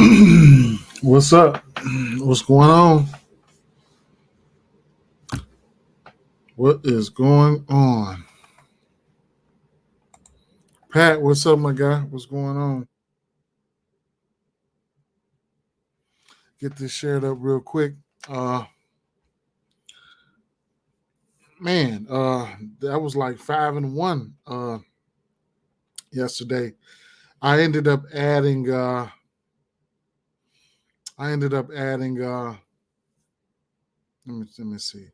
What's up? What's going on? What is going on? Pat, what's up, my guy? What's going on? Get this shared up real quick. Uh man, that was like 5-1 yesterday. I ended up adding let me see.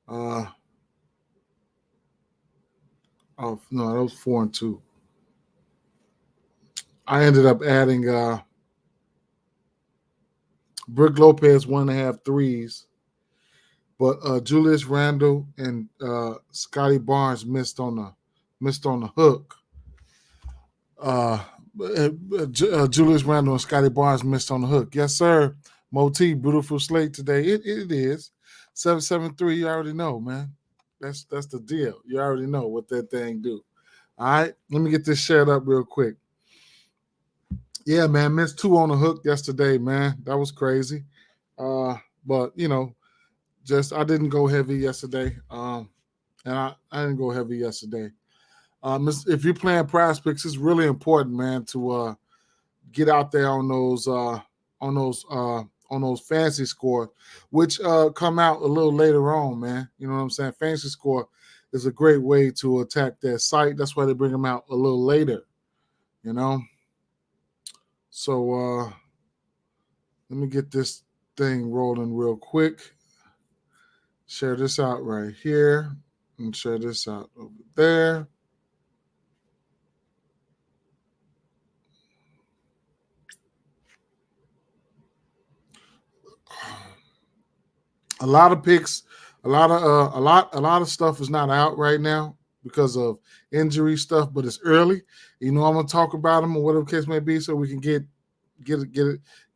Uh oh no, that was 4-2. I ended up adding Brooke Lopez 1.5 threes, but Julius Randle and Scotty Barnes missed on the hook. Julius Randle and Scotty Barnes missed on the hook. Yes, sir. Moti, beautiful slate today. It is 773. You already know, man. That's the deal. You already know what that thing do. All right, let me get this shared up real quick. Yeah, man, missed 2 on the hook yesterday, man. That was crazy. But just I didn't go heavy yesterday. And I didn't go heavy yesterday. If you're playing PrizePicks, it's really important, man, to get out there on those fantasy scores, which come out a little later on, man. You know what I'm saying? Fantasy score is a great way to attack that site. That's why they bring them out a little later. You know. So let me get this thing rolling real quick. Share this out right here and share this out over there. A lot of picks, a lot of stuff is not out right now because of injury stuff, but it's early. I'm gonna talk about them or whatever the case may be, so we can get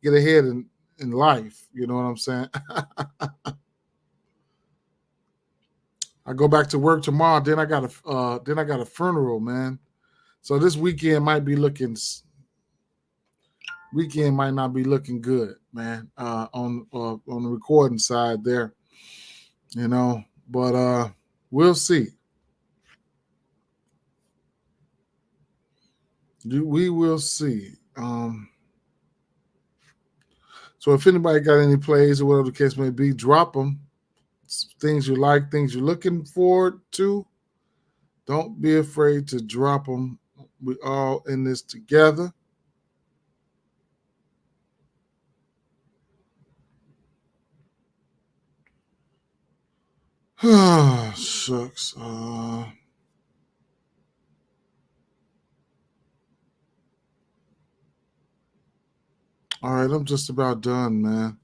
ahead in life. You know what I'm saying? I go back to work tomorrow. Then I got a funeral, man. So this weekend might not be looking good, man. On the recording side there, but we'll see. We will see. So if anybody got any plays or whatever the case may be, drop them. Things you like, things you're looking forward to. Don't be afraid to drop them. We all in this together. Shucks. All right, I'm just about done, man.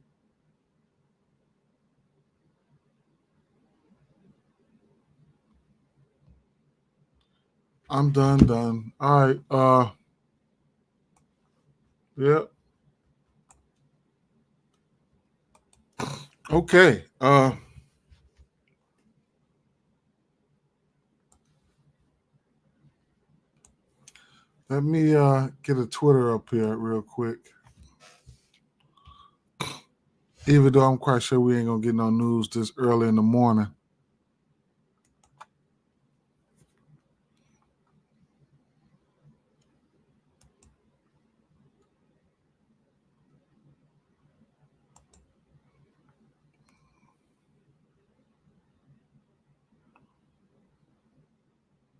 I'm done. All right. Yep. Okay. Let me get a Twitter up here real quick. Even though I'm quite sure we ain't gonna get no news this early in the morning.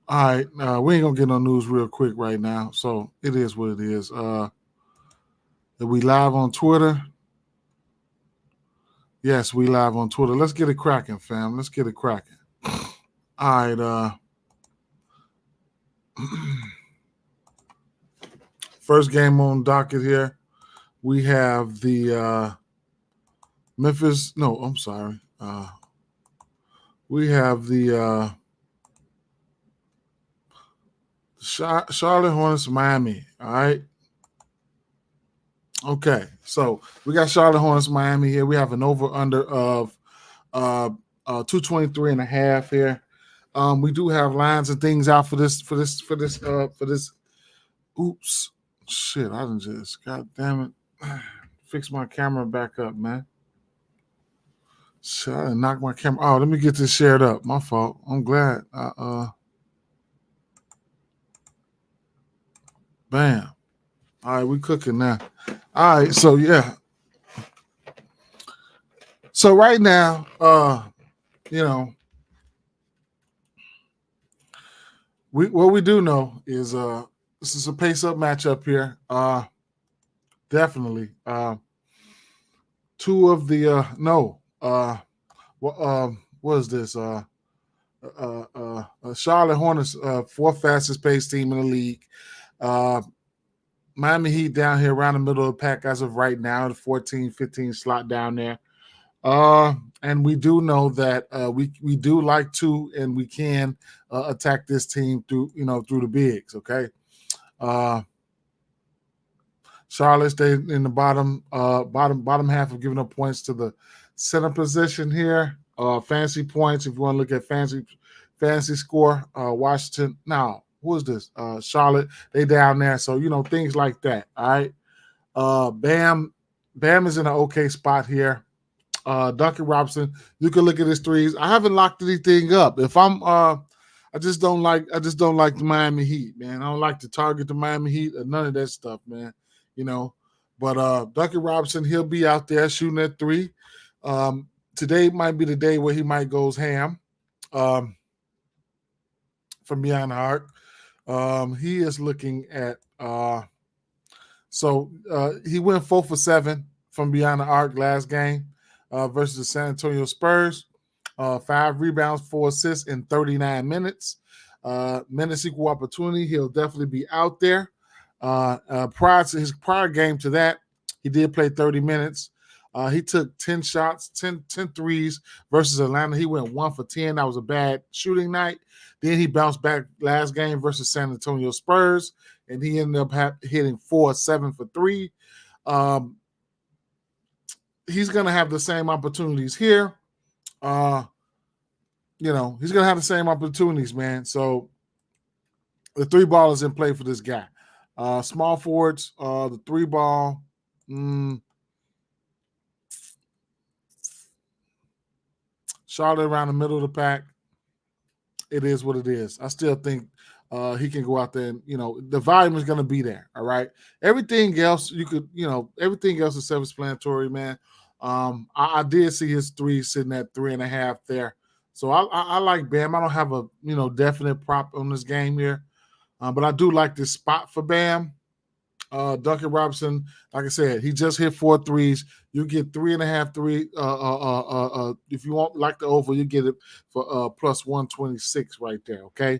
All right, we ain't gonna get no news real quick right now, so it is what it is. Are we live on Twitter? Yes, we live on Twitter. Let's get it cracking, fam. Let's get it cracking. All right. First game on docket here. We have the Memphis. No, I'm sorry. We have the Charlotte Hornets, Miami. All right. Okay, so we got Charlotte Hornets, Miami here. We have an over/under of 223 and a half here. We do have lines and things out for this. Oops, Shit, I done just, god damn it, fix my camera back up, man. Shit, I done knocked my camera. Oh, let me get this shared up. My fault. I'm glad. Bam. All right, we cooking now. All right, so yeah. So right now, you know, what we do know is this is a pace up matchup here. Definitely. Two of the what is this? Charlotte Hornets, fourth fastest paced team in the league. Miami Heat down here around the middle of the pack as of right now, the 14, 15 slot down there. And we do know that we do like to, and we can attack this team through the bigs. Okay. Charlotte stayed in the bottom half of giving up points to the center position here. Fantasy points, if you want to look at fantasy score. Washington. Now, who is this? Charlotte. They down there. So, things like that. All right. Bam is in an okay spot here. Duncan Robinson, you can look at his threes. I haven't locked anything up. If I'm I just don't like the Miami Heat, man. I don't like to target the Miami Heat or none of that stuff, man. But Duncan Robinson, he'll be out there shooting at three. Today might be the day where he might goes ham from behind the arc. He is looking at he went 4 for 7 from behind the arc last game versus the San Antonio Spurs. 5 rebounds, 4 assists in 39 minutes. Minutes equal opportunity. He'll definitely be out there. Prior to his prior game to that, he did play 30 minutes. He took 10 shots, 10 threes versus Atlanta. He went 1 for 10. That was a bad shooting night. Then he bounced back last game versus San Antonio Spurs, and he ended up hitting 4-7 for 3. He's going to have the same opportunities here. He's going to have the same opportunities, man. So the 3 ball is in play for this guy. Small forwards, the 3 ball. Charlotte around the middle of the pack. It is what it is. I still think he can go out there and, the volume is going to be there. All right. Everything else everything else is self-explanatory, man. I did see his 3 sitting at 3.5 there. So I like Bam. I don't have a, definite prop on this game here. But I do like this spot for Bam. Duncan Robinson, like I said, he just hit 4 threes. You get 3.5 3. If you want like the over, you get it for plus 126 right there. Okay.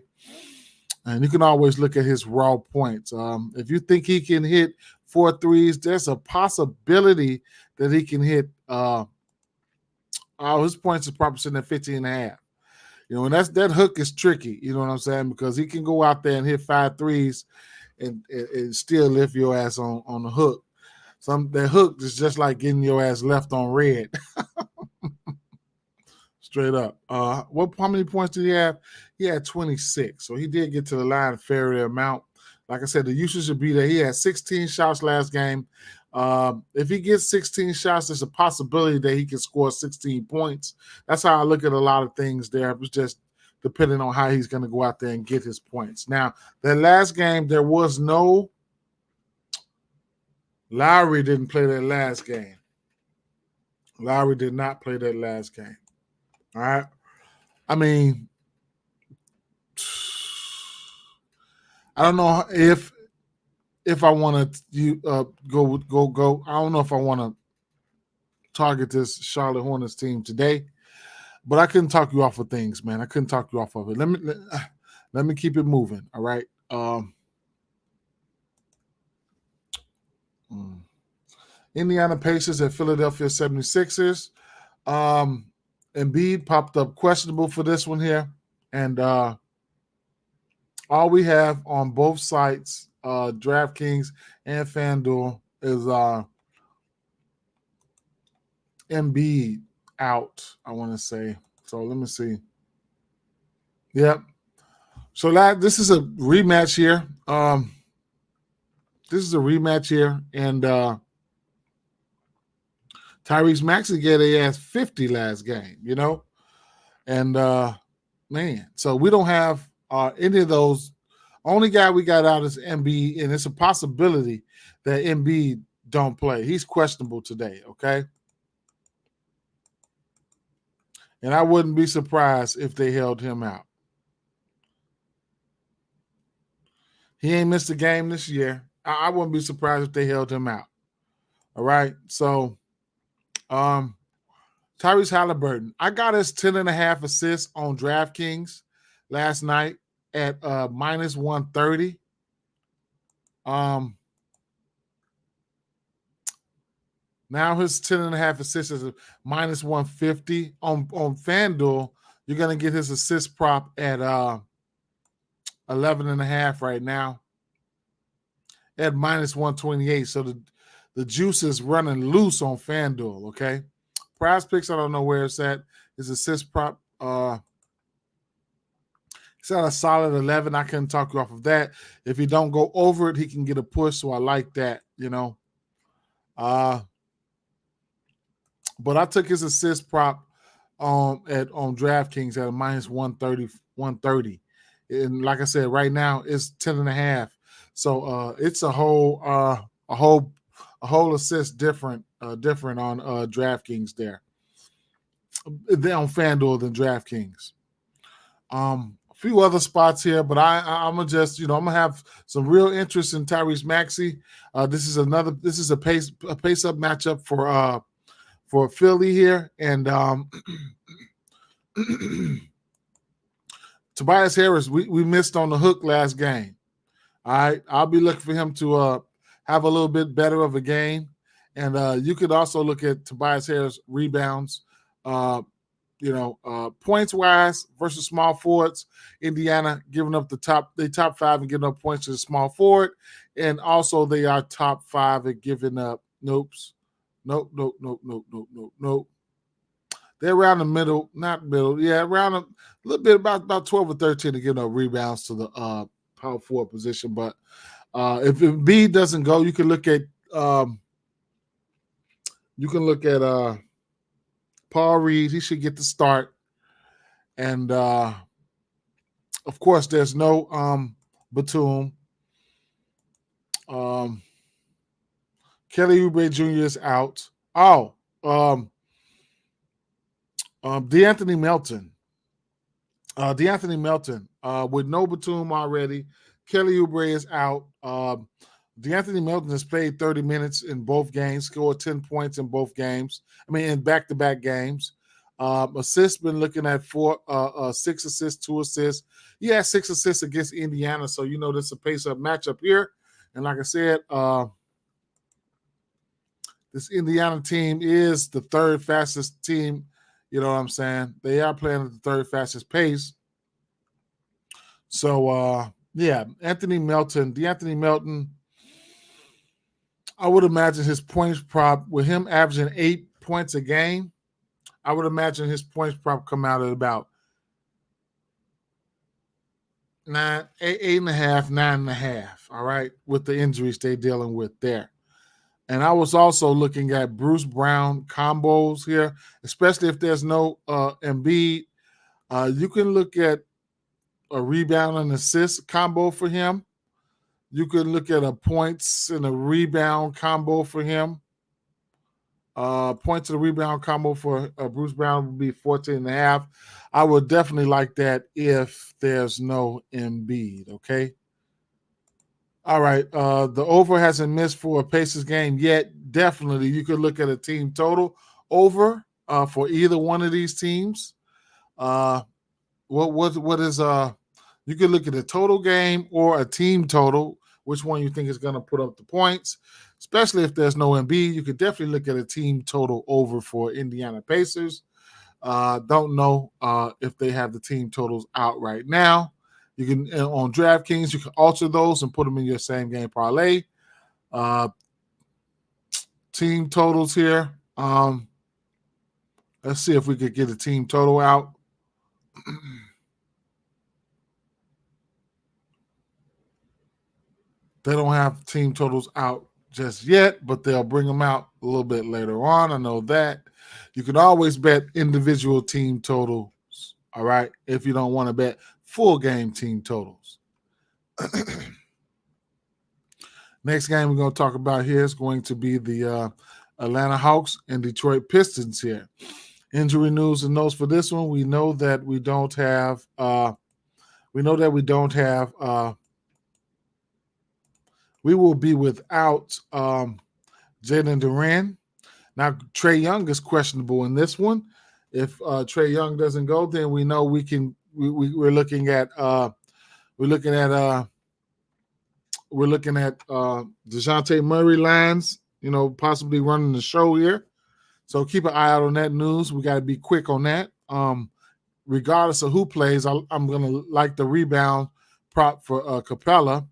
And you can always look at his raw points. If you think he can hit 4 threes, there's a possibility that he can hit his points is probably sitting at 15.5. And that hook is tricky, you know what I'm saying? Because he can go out there and hit 5 threes and still lift your ass on the hook. That hook is just like getting your ass left on red. Straight up. How many points did he have? He had 26. So he did get to the line a fair amount. Like I said, the usage should be there. He had 16 shots last game. If he gets 16 shots, there's a possibility that he can score 16 points. That's how I look at a lot of things there. It was just depending on how he's going to go out there and get his points. Now, that last game, there was no Lowry didn't play that last game. Lowry did not play that last game. All right. I mean, I don't know if I want to go. I don't know if I want to target this Charlotte Hornets team today, but I couldn't talk you off of things, man. I couldn't talk you off of it. Let me keep it moving. All right. Indiana Pacers at Philadelphia 76ers. Embiid popped up questionable for this one here. And all we have on both sites, DraftKings and FanDuel, is Embiid out, I want to say. So let me see. Yep. So this is a rematch here. this is a rematch here, and Tyrese Maxey get a ass 50 last game, and man, so we don't have any of those. Only guy we got out is Embiid, and it's a possibility that Embiid don't play. He's questionable today, okay? And I wouldn't be surprised if they held him out. He ain't missed a game this year. I wouldn't be surprised if they held him out. All right. So Tyrese Halliburton. I got his 10.5 assists on DraftKings last night at minus 130. Now his 10.5 assists is minus 150. On FanDuel, you're gonna get his assist prop at 11.5 right now at minus 128. So the juice is running loose on FanDuel, okay? PrizePicks, I don't know where it's at. His assist prop, it's at a solid 11. I couldn't talk you off of that. If he don't go over it, he can get a push, so I like that, But I took his assist prop on DraftKings at a minus 130. And like I said, right now it's 10.5. So it's a whole assist different on DraftKings there. They're on FanDuel than DraftKings. A few other spots here, but I'm gonna just I'm gonna have some real interest in Tyrese Maxey. This is a pace up matchup for Philly here, and Tobias Harris, we missed on the hook last game. All right, I'll be looking for him to have a little bit better of a game, and you could also look at Tobias Harris rebounds. Points wise versus small forwards, Indiana giving up they top 5 and giving up points to the small forward, and also they are top 5 at giving up Nope. They're around the middle, not middle, around a little bit about 12 or 13 to give up rebounds to the power forward position. But if Embiid doesn't go, you can look at Paul Reed. He should get the start, and of course, there's no Batum. Kelly Oubre Jr. is out. DeAnthony Melton. With no Batum already. Kelly Oubre is out. DeAnthony Melton has played 30 minutes in both games, scored 10 points in both games. In back-to-back games. Assists been looking at 6 assists, 2 assists. He had 6 assists against Indiana, so this is a pace-up matchup here. And like I said, this Indiana team is the third fastest team. You know what I'm saying? They are playing at the third fastest pace. So, DeAnthony Melton, I would imagine his points prop, with him averaging 8 points a game, I would imagine his points prop come out at about 8.5, 9.5, all right, with the injuries they're dealing with there. And I was also looking at Bruce Brown combos here, especially if there's no Embiid. You can look at a rebound and assist combo for him. You can look at a points and a rebound combo for him. Points and a rebound combo for Bruce Brown would be 14.5. I would definitely like that if there's no Embiid, okay? All right. The over hasn't missed for a Pacers game yet. Definitely, you could look at a team total over for either one of these teams. What is you could look at a total game or a team total. Which one you think is going to put up the points? Especially if there's no Embiid, you could definitely look at a team total over for Indiana Pacers. Don't know if they have the team totals out right now. You can on DraftKings, you can alter those and put them in your same game parlay. Team totals here. Let's see if we could get a team total out. They don't have team totals out just yet, but they'll bring them out a little bit later on. I know that. You can always bet individual team totals, all right, if you don't want to bet full game team totals. Next game we're going to talk about here is going to be the Atlanta Hawks and Detroit Pistons here. Injury news and notes for this one. We know that we don't have we will be without Jalen Duran. Now, Trae Young is questionable in this one. If Trae Young doesn't go, then we know we're looking at DeJounte Murray lines, possibly running the show here. So keep an eye out on that news. We got to be quick on that. Regardless of who plays, I'm going to like the rebound prop for Capella.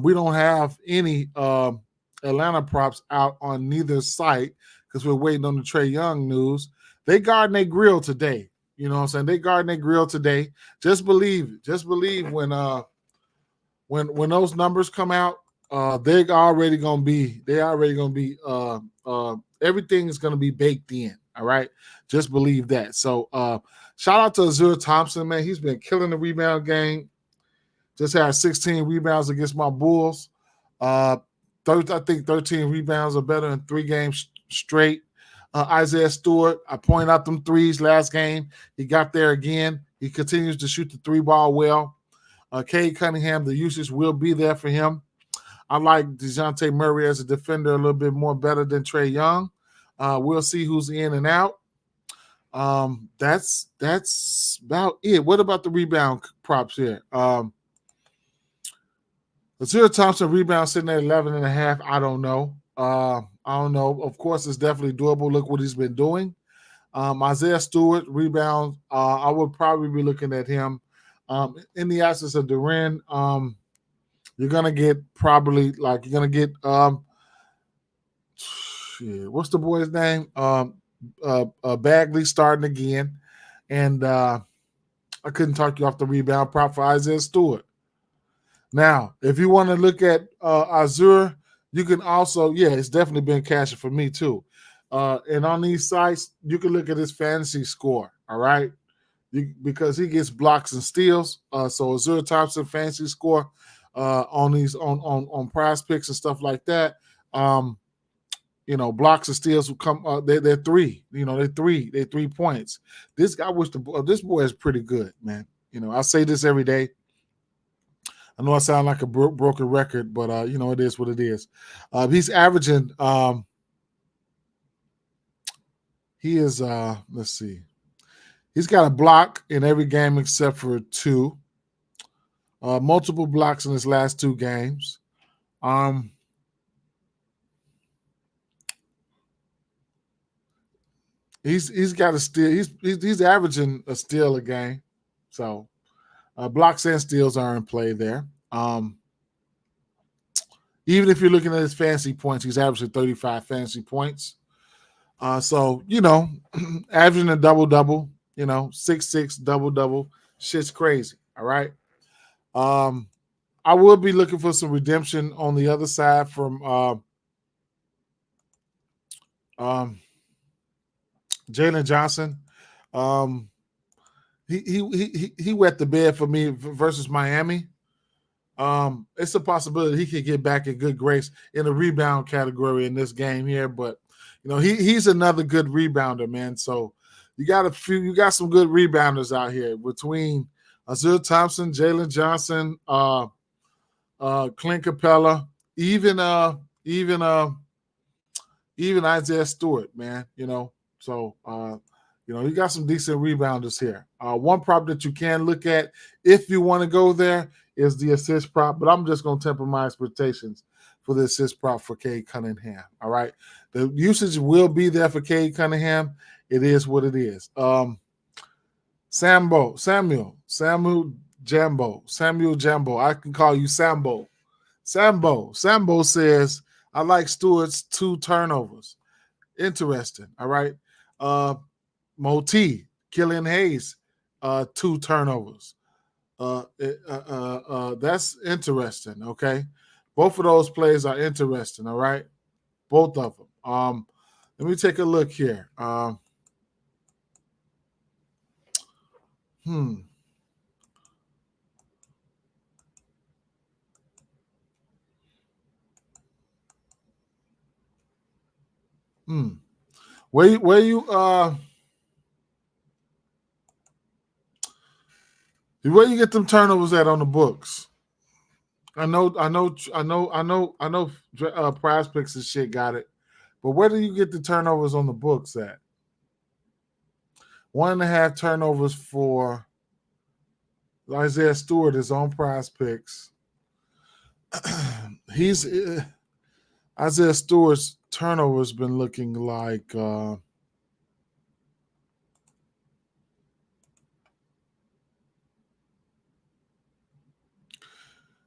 We don't have any Atlanta props out on neither site because we're waiting on the Trae Young news. They guarding their grill today. You know what I'm saying? They guarding their grill today. Just believe it. Just believe when those numbers come out, they're already gonna be everything is gonna be baked in. All right. Just believe that. So shout out to Azure Thompson, man. He's been killing the rebound game. Just had 16 rebounds against my Bulls. I think 13 rebounds are better in 3 games straight. Isaiah Stewart, I pointed out them threes last game. He got there again. He continues to shoot the 3-ball well. Cade Cunningham, the usage will be there for him. I like DeJounte Murray as a defender a little bit more better than Trae Young. We'll see who's in and out. That's about it. What about the rebound props here? Azure Thompson rebound sitting at 11.5. I don't know. Of course, it's definitely doable. Look what he's been doing. Isaiah Stewart rebound. I would probably be looking at him. In the absence of Duran, you're gonna get what's the boy's name? Bagley starting again, and I couldn't talk you off the rebound prop for Isaiah Stewart. Now, if you want to look at Azure, you can also, it's definitely been cashing for me too. And on these sites, you can look at his fantasy score, all right? Because he gets blocks and steals. So Azure Thompson fantasy score on PrizePicks and stuff like that. Blocks and steals will come. They're 3. They're 3 points. This boy is pretty good, man. I say this every day. I know I sound like a broken record, but it is what it is. He's averaging. Let's see. He's got a block in every game except for 2. Multiple blocks in his last 2 games. He's got a steal. He's averaging a steal a game. So blocks and steals are in play there. Even if you're looking at his fantasy points, he's averaging 35 fantasy points. So averaging a double-double, 6-6 double-double, shit's crazy. All right. I will be looking for some redemption on the other side from Jalen Johnson. He wet the bed for me versus Miami. It's a possibility he could get back in good grace in the rebound category in this game here, but he's another good rebounder, man. So you got some good rebounders out here between Azure Thompson, Jalen Johnson, Clint Capella, even Isaiah Stewart, man. So you got some decent rebounders here. One prop that you can look at if you want to go there is the assist prop, but I'm just going to temper my expectations for the assist prop for Cade Cunningham. All right. The usage will be there for Cade Cunningham. It is what it is. Samuel Jambo. I can call you Sambo. Sambo says, I like Stewart's 2 turnovers. Interesting. All right. Moti, Killian Hayes, 2 turnovers. That's interesting. Okay. Both of those plays are interesting, all right? Both of them. Let me take a look here. Hmm. Where you get them turnovers at on the books? I know PrizePicks and shit got it, but where do you get the turnovers on the books at? 1.5 turnovers for Isaiah Stewart is on PrizePicks. He's Isaiah Stewart's turnovers been looking like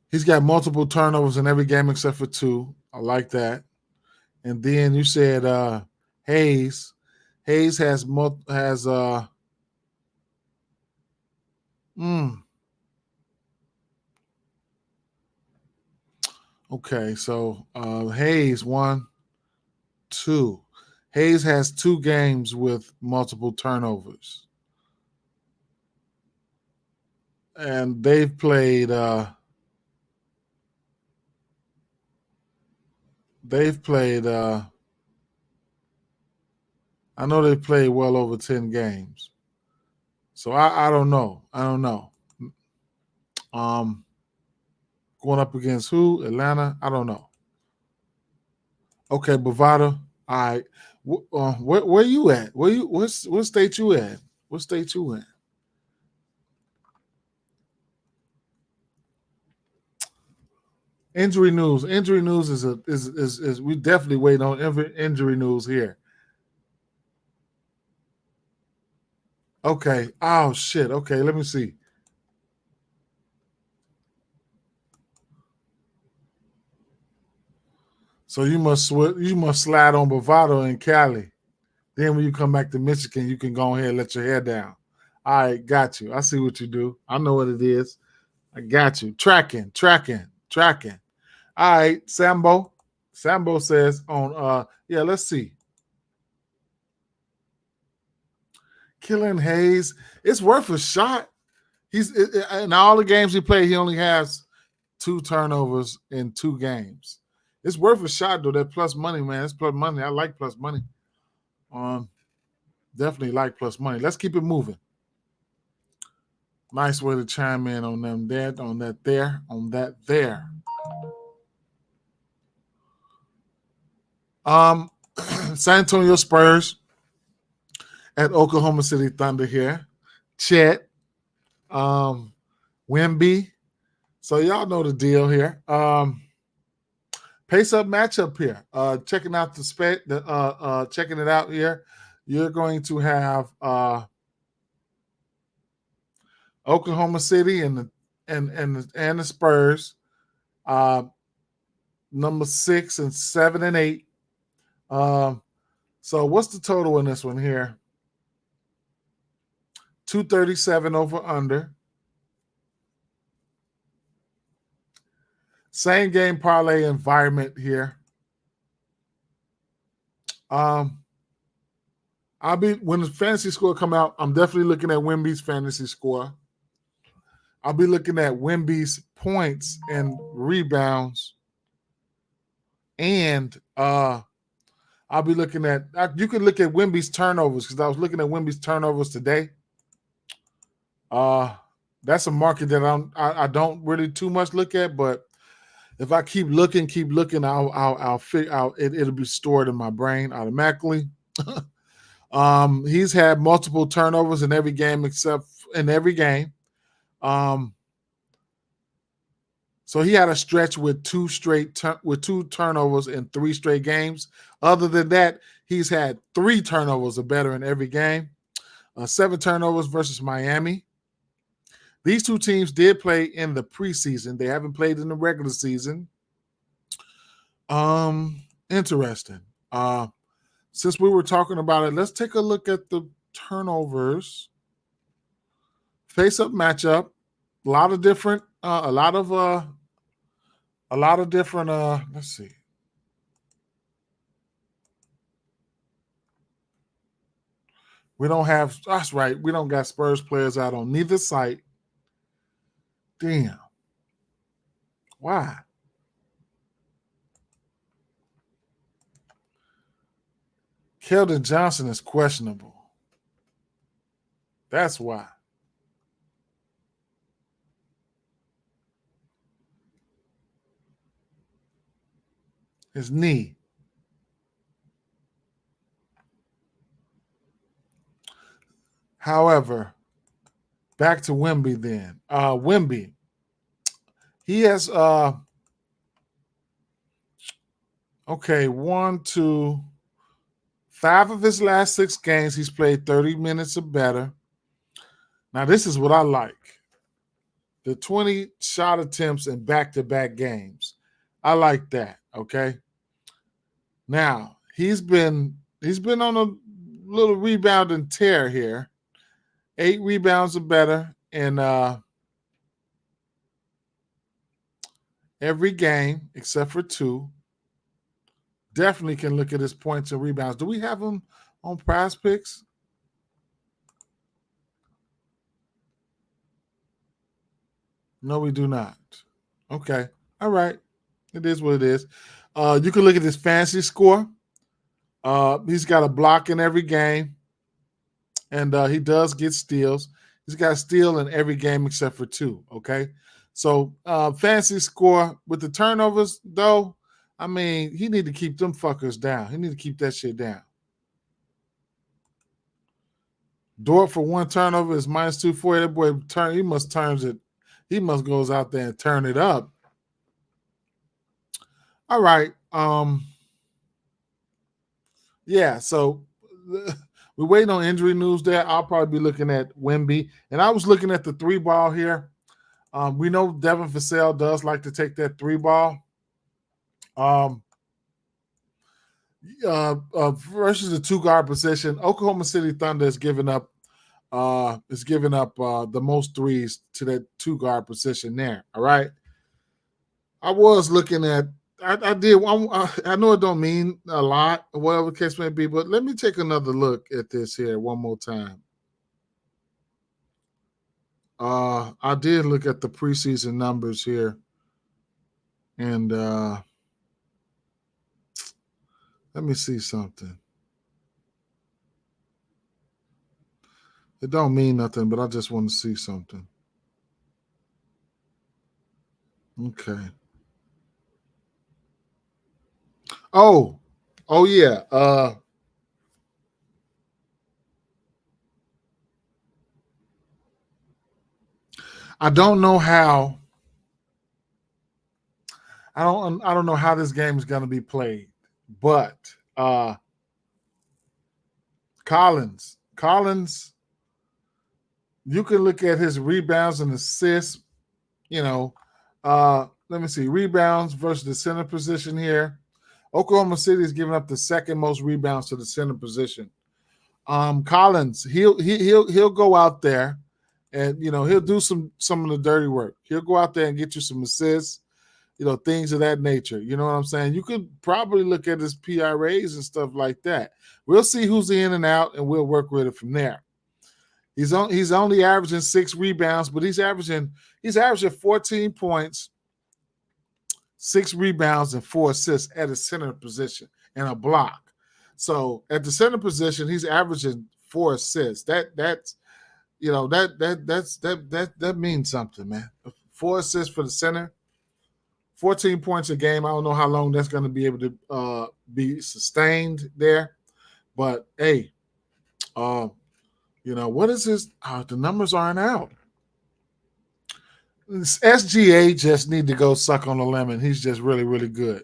he's got multiple turnovers in every game except for 2. I like that. And then you said Hayes. Hayes has okay, so Hayes 1, 2. Hayes has 2 games with multiple turnovers. And they've played I know they've played well over 10 games. So I don't know. Going up against who? Atlanta? I don't know. Okay, Bovada. All right. Where you at? What state you at? What state you in? Injury news. Injury news is we definitely wait on injury news here. Okay. Oh shit. Okay, let me see. So you must slide on Bovado in Cali. Then when you come back to Michigan, you can go ahead and let your hair down. All right, got you. I see what you do. I know what it is. I got you. Tracking. All right, Sambo. Sambo says on let's see. Killian Hayes. It's worth a shot. He's in all the games he played, he only has 2 turnovers in 2 games. It's worth a shot though. That plus money, man. It's plus money. I like plus money. Definitely like plus money. Let's keep it moving. Nice way to chime in on them there, on that there. San Antonio Spurs at Oklahoma City Thunder here. Chet, Wemby. So y'all know the deal here. Pace up matchup here. Checking out checking it out here. You're going to have Oklahoma City and the Spurs, number 6 and 7 and 8. So what's the total in this one here? 237 over under. Same game parlay environment here. When the fantasy score come out, I'm definitely looking at Wemby's fantasy score. I'll be looking at Wemby's points and rebounds. And I'll be looking at you can look at Wemby's turnovers because I was looking at Wemby's turnovers today. That's a market that I don't really too much look at, but if I keep looking, I'll figure out it'll be stored in my brain automatically. He's had multiple turnovers in every game except in every game. So he had a stretch with 2 turnovers in 3 straight games. Other than that, he's had 3 turnovers or better in every game. 7 turnovers versus Miami. These 2 teams did play in the preseason. They haven't played in the regular season. Interesting. Since we were talking about it, let's take a look at the turnovers. Face-up matchup. A lot of A lot of different. Let's see. We don't have. That's right. We don't got Spurs players out on neither site. Damn. Why? Keldon Johnson is questionable. That's why. His knee. However, back to Wemby then. Wemby. He has okay, 1, 2, 5 of his last 6 games, he's played 30 minutes or better. Now, this is what I like. The 20 shot attempts in back-to-back games. I like that, okay? Now, he's been on a little rebound and tear here. 8 rebounds or better in every game except for 2. Definitely can look at his points and rebounds. Do we have him on PrizePicks? No, we do not. Okay. All right. It is what it is. You can look at his fantasy score. He's got a block in every game, and he does get steals. He's got a steal in every game except for 2. Okay. So fantasy score with the turnovers, though, I mean, he need to keep them fuckers down. He need to keep that shit down. Dort for 1 turnover is minus 240. That boy he must turns it. He must goes out there and turn it up. All right. Yeah, so we're waiting on injury news there. I'll probably be looking at Wemby. And I was looking at the 3-ball here. We know Devin Vassell does like to take that 3-ball. Versus the 2-guard position, Oklahoma City Thunder is giving up the most threes to that 2-guard position there. All right. I was looking at I did. I know it don't mean a lot, or whatever the case may be, but let me take another look at this here one more time. I did look at the preseason numbers here, and let me see something. It don't mean nothing, but I just want to see something. Okay. Oh yeah. I don't know how. I don't know how this game is going to be played, but Collins, you can look at his rebounds and assists. Let me see, rebounds versus the center position here. Oklahoma City is giving up the second most rebounds to the center position. Collins, he'll go out there and he'll do some of the dirty work. He'll go out there and get you some assists, things of that nature. You know what I'm saying? You could probably look at his PRAs and stuff like that. We'll see who's in and out, and we'll work with it from there. He's only averaging 6 rebounds, but he's averaging 14 points, 6 rebounds, and 4 assists at a center position and a block. So at the center position, he's averaging 4 assists. That means something, man. 4 assists for the center, 14 points a game. I don't know how long that's going to be able to be sustained there, but hey, what is this? The numbers aren't out. SGA just need to go suck on a lemon. He's just really, really good.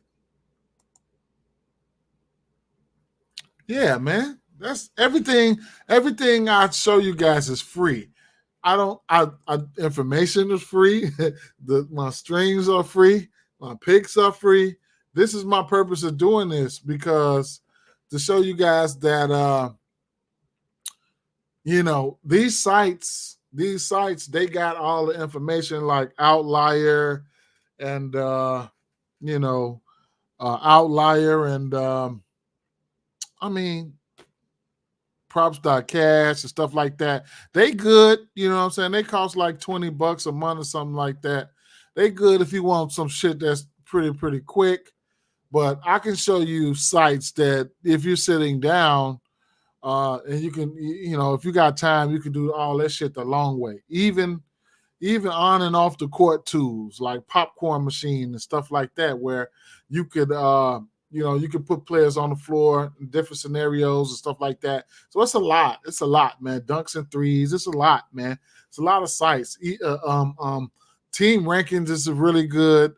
Yeah, man. That's everything. Everything I show you guys is free. Information is free. My streams are free. My picks are free. This is my purpose of doing this, because to show you guys that these sites, they got all the information like Outlier and Outlier and I mean props.cash and stuff like that. They good, you know what I'm saying? They cost like $20 a month or something like that. They good if you want some shit that's pretty quick. But I can show you sites that if you're sitting down, and you can, if you got time, you can do all that shit the long way. Even on and off the court tools like popcorn machine and stuff like that, where you could you can put players on the floor in different scenarios and stuff like that. So it's a lot. It's a lot, man. Dunks and threes. It's a lot, man. It's a lot of sites. Team rankings is really good.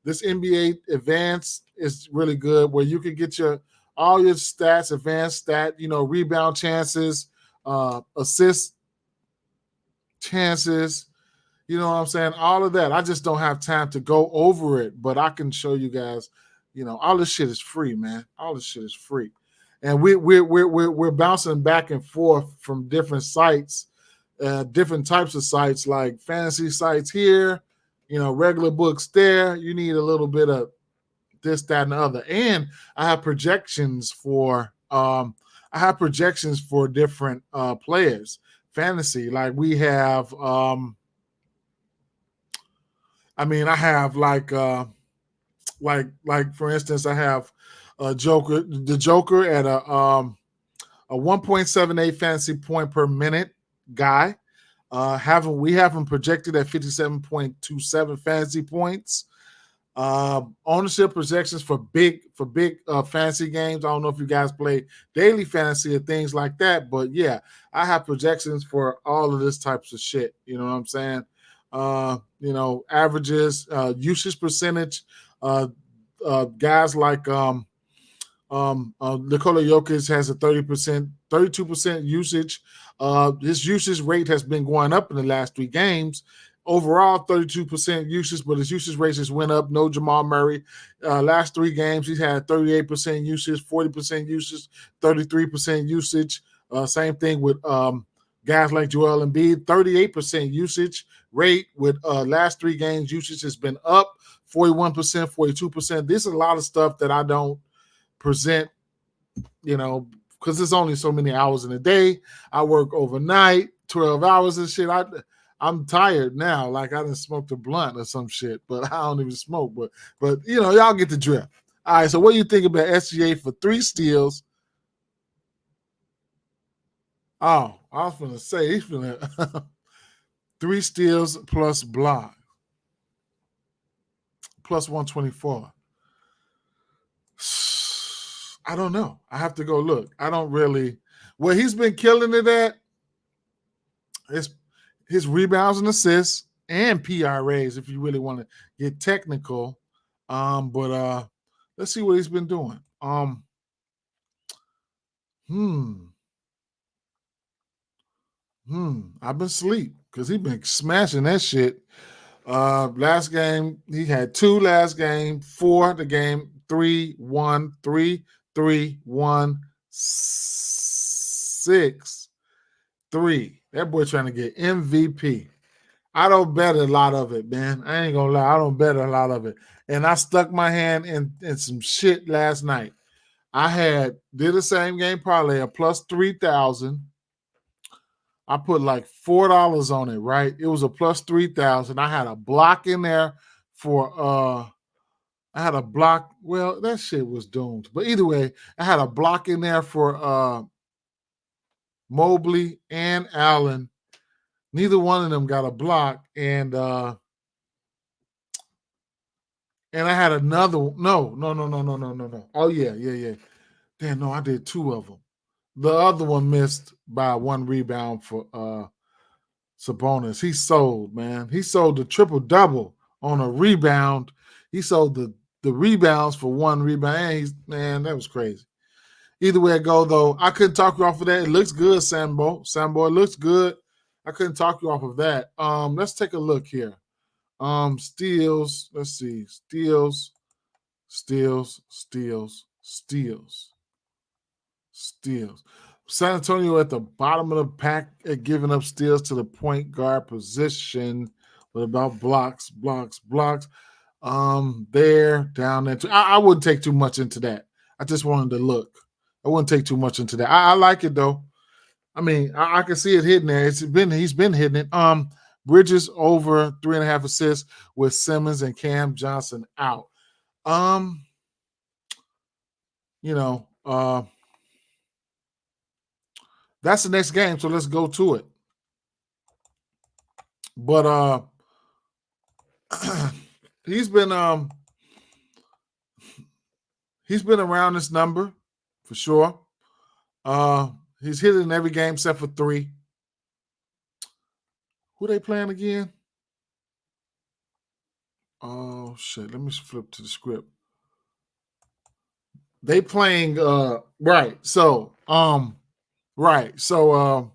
This NBA Advanced is really good, where you can get all your stats, advanced stat, rebound chances, assist chances, you know what I'm saying? All of that. I just don't have time to go over it, but I can show you guys, all this shit is free, man. All this shit is free. And we're bouncing back and forth from different sites, different types of sites, like fantasy sites here, regular books there. You need a little bit of this, that, and the other. And I have projections for different players. Fantasy, like we have I have like for instance, I have the Joker at a 1.78 fantasy point per minute guy. We have him projected at 57.27 fantasy points. Ownership projections for big fantasy games. I don't know if you guys play daily fantasy or things like that, but yeah, I have projections for all of this types of shit. You know what I'm saying? Averages, usage percentage. Guys like Nikola Jokic has a 32% usage. His usage rate has been going up in the last 3 games. Overall, 32% usage, but his usage rate just went up. No Jamal Murray. Last 3 games, he's had 38% usage, 40% usage, 33% usage. Same thing with guys like Joel Embiid, 38% usage rate with last 3 games. Usage has been up 41%, 42%. This is a lot of stuff that I don't present, because there's only so many hours in a day. I work overnight, 12 hours and shit. I'm tired now. Like I done smoked a blunt or some shit, but I don't even smoke. But y'all get the drift. All right, so what do you think about SGA for 3 steals? Oh, I was gonna say he's gonna 3 steals plus block. Plus 124. I don't know. I have to go look. I don't really. Where he's been killing it at is his rebounds and assists and PRAs, if you really want to get technical. But let's see what he's been doing. I've been asleep because he's been smashing that shit. Last game, he had 2 last game, 4 the game, 3, 1, 3, 3, 1, 6, 3. That boy trying to get MVP. I don't bet a lot of it, man. I ain't gonna lie. I don't bet a lot of it. And I stuck my hand in some shit last night. I did the same game parlay, a plus 3,000. I put like $4 on it, right? It was a plus 3,000. I had a block in there for I had a block. Well, that shit was doomed. But either way, I had a block in there for Mobley and Allen. Neither one of them got a block, and I had another. No. Oh yeah. Damn, no, I did 2 of them. The other one missed by 1 rebound for Sabonis. He sold, man. He sold the triple-double on a rebound. He sold the rebounds for 1 rebound. Man, that was crazy. Either way it go, though, I couldn't talk you off of that. It looks good, Sambo. Sambo, it looks good. I couldn't talk you off of that. Let's take a look here. Steals. Let's see. Steals. San Antonio at the bottom of the pack at giving up steals to the point guard position. What about blocks? There, down there. I wouldn't take too much into that. I just wanted to look. I wouldn't take too much into that. I like it though. I mean, I can see it hitting there. He's been hitting it. Bridges over 3.5 assists with Simmons and Cam Johnson out. You know, that's the next game, so let's go to it. But he's been around this number for sure. He's hit it in every game except for 3. Who they playing again? Oh shit! Let me flip to the script. They playing right. So right. So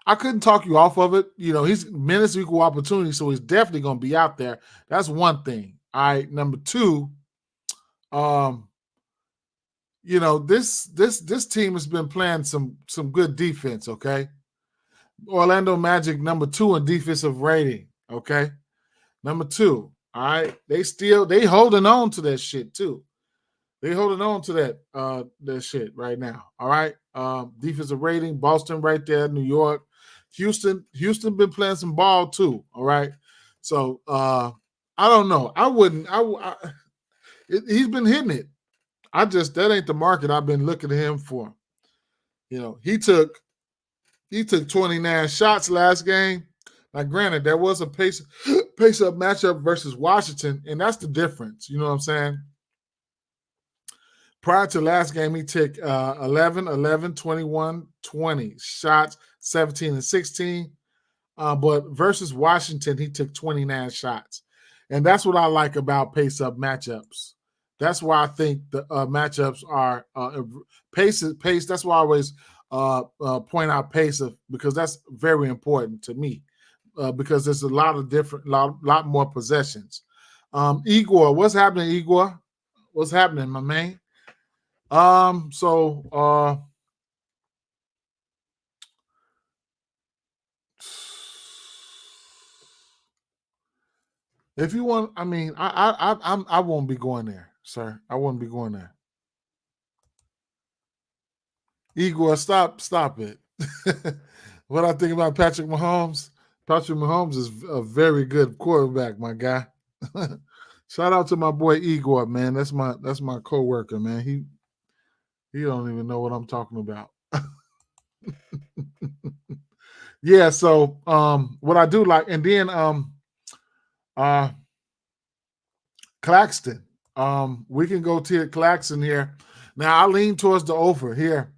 I couldn't talk you off of it. You know, he's minutes equal opportunity, so he's definitely gonna be out there. That's one thing. All right. Number 2, you know, this team has been playing some good defense, okay? Orlando Magic number 2 in defensive rating, okay? Number 2. All right. They holding on to that shit too. They holding on to that shit right now. All right. Defensive rating, Boston right there, New York, Houston been playing some ball too. All right. So I don't know. I wouldn't. He's been hitting it. That ain't the market I've been looking at him for. You know, he took 29 shots last game. Now, granted, there was a pace up matchup versus Washington, and that's the difference. You know what I'm saying? Prior to last game, he took 11, 21, 20 shots, 17 and 16. But versus Washington, he took 29 shots. And that's what I like about pace-up matchups. That's why I think the matchups are pace. That's why I always point out pace because that's very important to me because there's a lot more possessions. Igor, what's happening, Igor? What's happening, my man? If you want, I mean, I won't be going there, sir. I won't be going there. Igor, stop it. What I think about Patrick Mahomes? Patrick Mahomes is a very good quarterback, my guy. Shout out to my boy Igor, man. That's my coworker, man. He don't even know what I'm talking about. Yeah, so what I do like, and then Claxton. We can go to Claxton here. Now I lean towards the over here.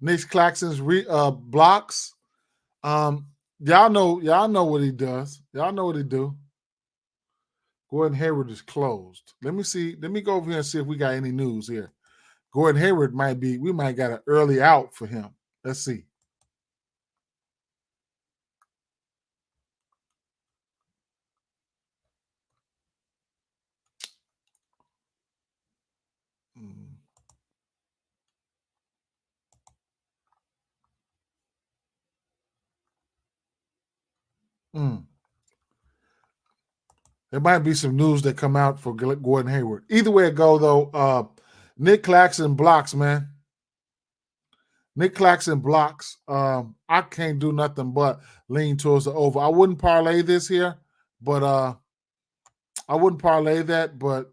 Nick Claxton's blocks. Y'all know what he does. Y'all know what he do. Gordon Hayward is closed. Let me go over here and see if we got any news here. Gordon Hayward we might got an early out for him. Let's see. There might be some news that come out for Gordon Hayward. Either way it go, though, Nick Claxton blocks, man. Nick Claxton blocks. I can't do nothing but lean towards the over. I wouldn't parlay this here, but I wouldn't parlay that, but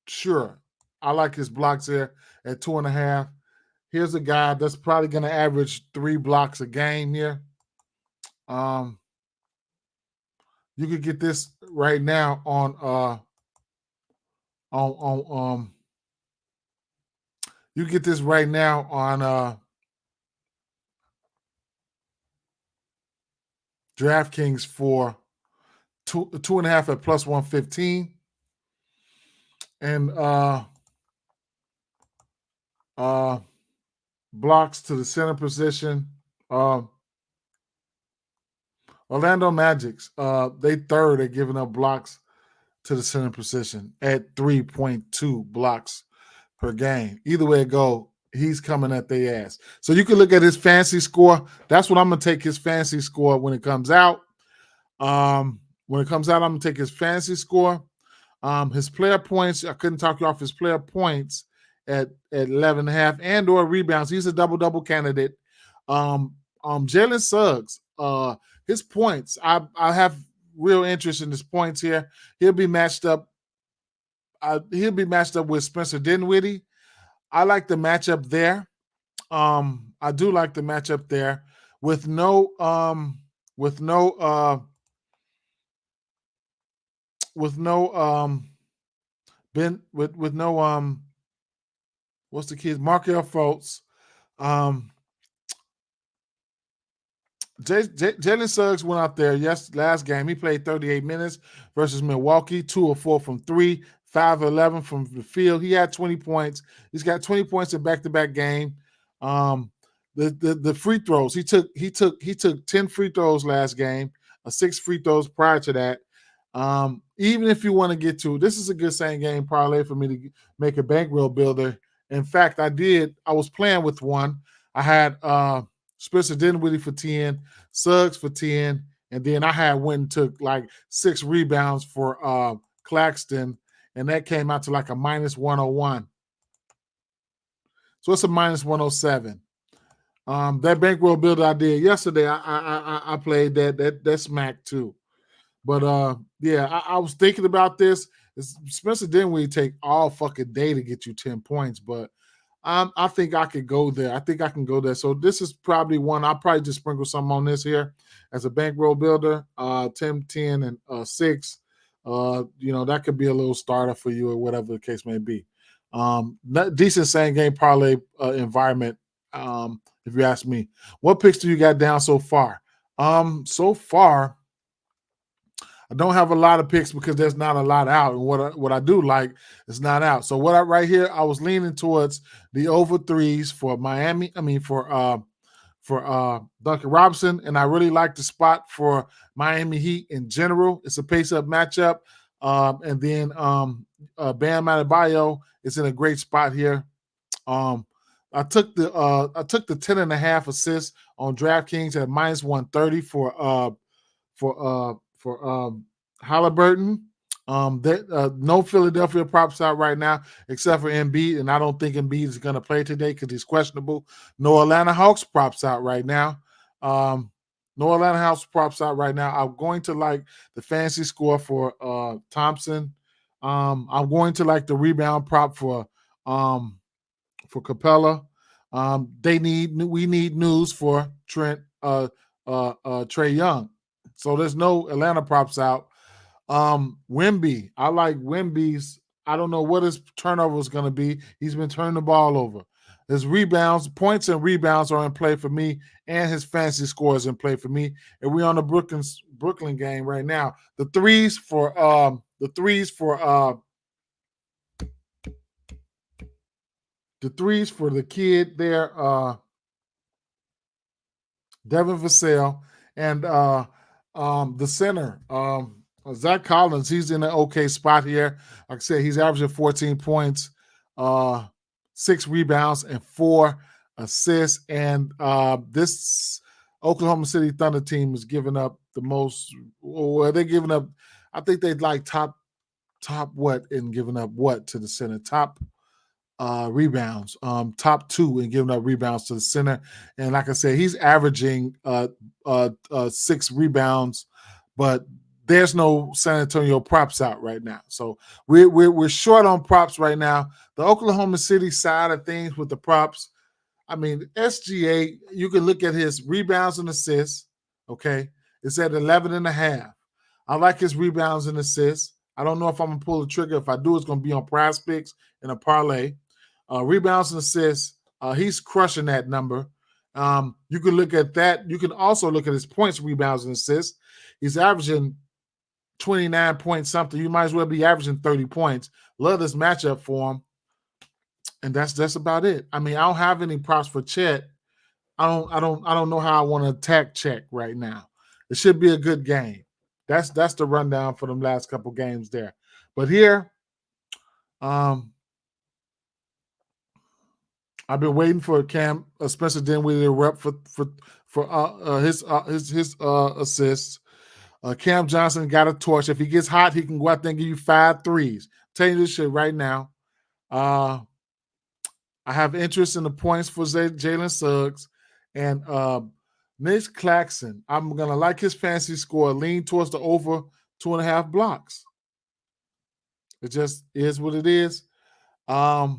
sure. I like his blocks there at 2.5. Here's a guy that's probably going to average 3 blocks a game here. You could get this right now you get this right now on DraftKings for 2.5 at plus 115. And blocks to the center position. Orlando Magic's they third at giving up blocks to the center position at 3.2 blocks per game. Either way it go, he's coming at their ass. So you can look at his fantasy score. That's what I'm gonna take his fantasy score when it comes out. When it comes out, I'm gonna take his fantasy score. His player points, I couldn't talk you off his player points at 11.5 and or rebounds. He's a double-double candidate. Jalen Suggs, his points, I have real interest in his points here. He'll be matched up with Spencer Dinwiddie. I like the matchup there. I do like the matchup there with no what's the kid? Markel Fultz. Jalen Suggs went out there last game. He played 38 minutes versus Milwaukee, 2 of 4 from 3, 5 of 11 from the field. He had 20 points. He's got 20 points in back-to-back game. The free throws, he took 10 free throws last game, 6 free throws prior to that. Even if you want to get to, this is a good same game parlay for me to make a bankroll builder. In fact, I was playing with one. I had Spencer Dinwiddie for 10, Suggs for 10, and then I had went and took like 6 rebounds for Claxton, and that came out to like a minus 101. So it's a minus 107. That bankroll builder I did yesterday, I played that smack too. But yeah, I was thinking about this. Spencer Dinwiddie take all fucking day to get you 10 points, but I think I could go there. I think I can go there. So this is probably one. I'll probably just sprinkle something on this here as a bankroll builder. 10, and 6. That could be a little starter for you or whatever the case may be. Decent same game parlay environment. If you ask me, what picks do you got down so far? So far, I don't have a lot of picks because there's not a lot out, and what I do like is not out. So right here, I was leaning towards the over 3s for Miami. I mean for Duncan Robinson, and I really like the spot for Miami Heat in general. It's a pace-up matchup, and then Bam Adebayo is in a great spot here. I took the 10.5 assists on DraftKings at minus 130 for Halliburton. No Philadelphia props out right now except for Embiid, and I don't think Embiid is going to play today because he's questionable. No Atlanta Hawks props out right now. I'm going to like the fantasy score for Thompson. I'm going to like the rebound prop for Capella. We need news for Trae Young. So there's no Atlanta props out. Wemby, I like Wemby's. I don't know what his turnover is going to be. He's been turning the ball over. His points and rebounds are in play for me, and his fantasy score is in play for me. And we're on the Brooklyn game right now. The threes for the kid there, Devin Vassell, and the center, Zach Collins. He's in an okay spot here. Like I said, he's averaging 14 points, 6 rebounds, and 4 assists. And this Oklahoma City Thunder team is giving up the most. Well, they're giving up. I think they'd like top what in giving up what to the center. Top rebounds, top 2 in giving up rebounds to the center. And like I said, he's averaging 6 rebounds, but there's no San Antonio props out right now. So we're short on props right now. The Oklahoma City side of things with the props, I mean, SGA, you can look at his rebounds and assists, okay? It's at 11.5. I like his rebounds and assists. I don't know if I'm going to pull the trigger. If I do, it's going to be on PrizePicks and a parlay. Rebounds and assists, he's crushing that number. You can look at that. You can also look at his points, rebounds, and assists. He's averaging 29 points something. You might as well be averaging 30 points. Love this matchup for him. And that's about it. I mean, I don't have any props for Chet. I don't know how I want to attack Chet right now. It should be a good game. That's the rundown for them last couple games there. But here, I've been waiting for Spencer Dinwiddie to rep for his assists. Cam Johnson got a torch. If he gets hot, he can go out there and give you 5 threes. Tell you this shit right now. I have interest in the points for Jalen Suggs and Nick Claxton. I'm gonna like his fantasy score. Lean towards the over 2.5 blocks. It just is what it is. As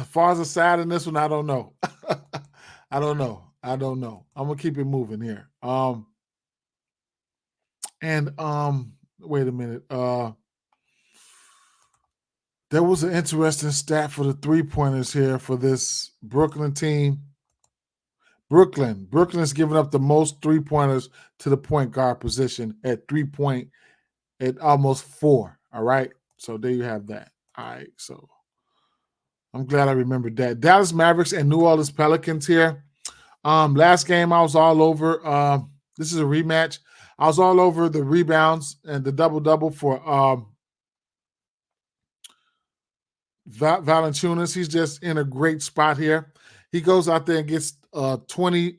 far as the side in this one, I don't know. I don't know. I'm gonna keep it moving here. Wait a minute. There was an interesting stat for the 3-pointers here for this Brooklyn team. Brooklyn is giving up the most 3-pointers to the point guard position at 3 at almost 4. All right. So there you have that. All right. So I'm glad I remembered that. Dallas Mavericks and New Orleans Pelicans here. Last game I was all over. This is a rematch. I was all over the rebounds and the double-double for Valanciunas. He's just in a great spot here. He goes out there and gets 15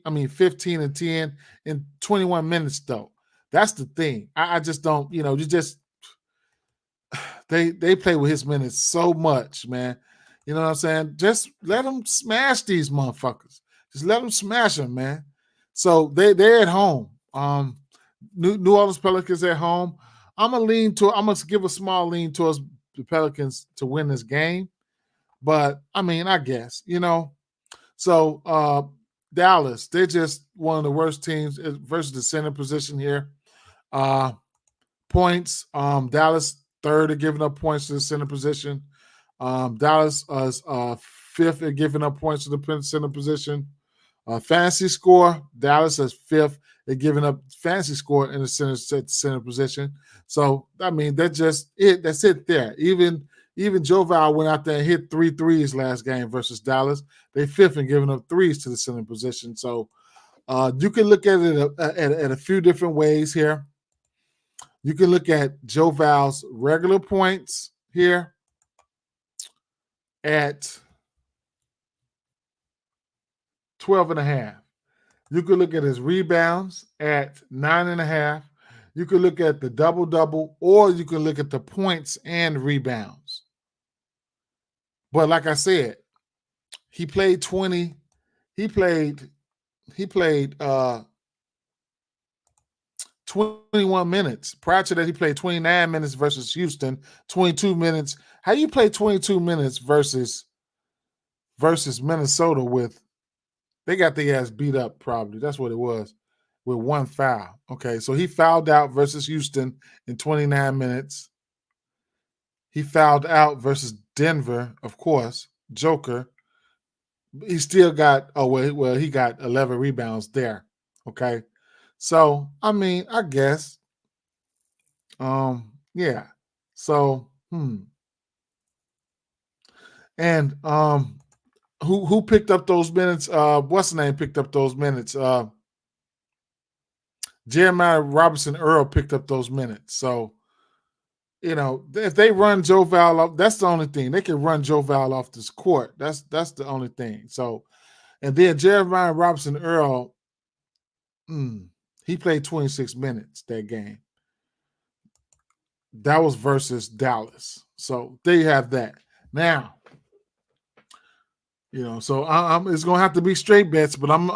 and 10 in 21 minutes, though. That's the thing. I just don't, they play with his minutes so much, man. You know what I'm saying? Just let them smash these motherfuckers. Just let them smash them, man. So they're at home. New Orleans Pelicans at home. I'm gonna give a small lean towards the Pelicans to win this game. But I guess, So Dallas, they're just one of the worst teams versus the center position here. Points, Dallas third at giving up points to the center position. Dallas is fifth at giving up points to the center position. Fantasy score, Dallas is fifth at giving up fantasy score in the center position. So that's just it. That's it there. Even Joe Val went out there and hit 3 threes last game versus Dallas. They fifth in giving up threes to the center position. So you can look at it at a few different ways here. You can look at Joe Val's regular points here at 12.5. You could look at his rebounds at 9.5. You could look at the double-double, or you can look at the points and rebounds. But like I said, he played 20. He played 21 minutes. Prior to that, he played 29 minutes versus Houston, 22 minutes. How you play 22 minutes versus Minnesota with they got their ass beat up probably. That's what it was with 1 foul. Okay, so he fouled out versus Houston in 29 minutes. He fouled out versus Denver, of course, Joker. He still got, he got 11 rebounds there. Okay. So, I guess. Yeah. So, And who picked up those minutes? What's the name picked up those minutes? Jeremiah Robinson Earl picked up those minutes. So, if they run Joe Val off, that's the only thing. They can run Joe Val off this court. That's the only thing. So, and then Jeremiah Robinson Earl, he played 26 minutes that game. That was versus Dallas. So there you have that. Now, so it's gonna have to be straight bets, but I'm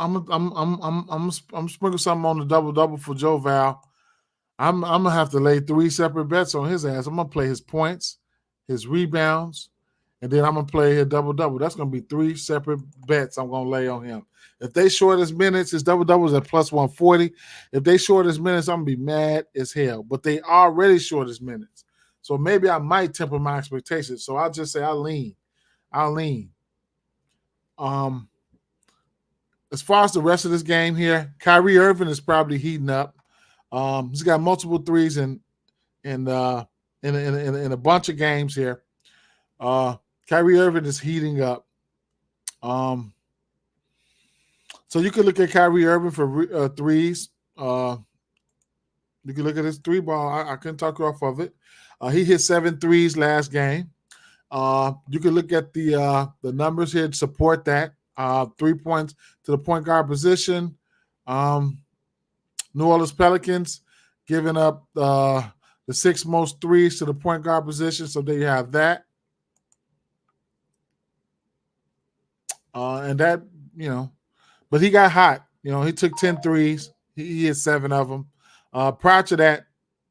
sprinkle something on the double for Joe Val. I'm gonna have to lay 3 separate bets on his ass. I'm gonna play his points, his rebounds, and then I'm gonna play his double. That's gonna be 3 separate bets I'm gonna lay on him. If they short his minutes, his double is at plus 140. If they short his minutes, I'm gonna be mad as hell. But they already short his minutes, so maybe I might temper my expectations. So I'll just say I'll lean. As far as the rest of this game here, Kyrie Irving is probably heating up. He's got multiple threes in a bunch of games here. Kyrie Irving is heating up. So you can look at Kyrie Irving for threes. You can look at his 3 ball. I couldn't talk you off of it. He hit 7 threes last game. You can look at the numbers here to support that. 3 points to the point guard position. New Orleans Pelicans giving up the 6 most threes to the point guard position. So there you have that. And that, but he got hot. He took 10 threes. He hit 7 of them. Prior to that,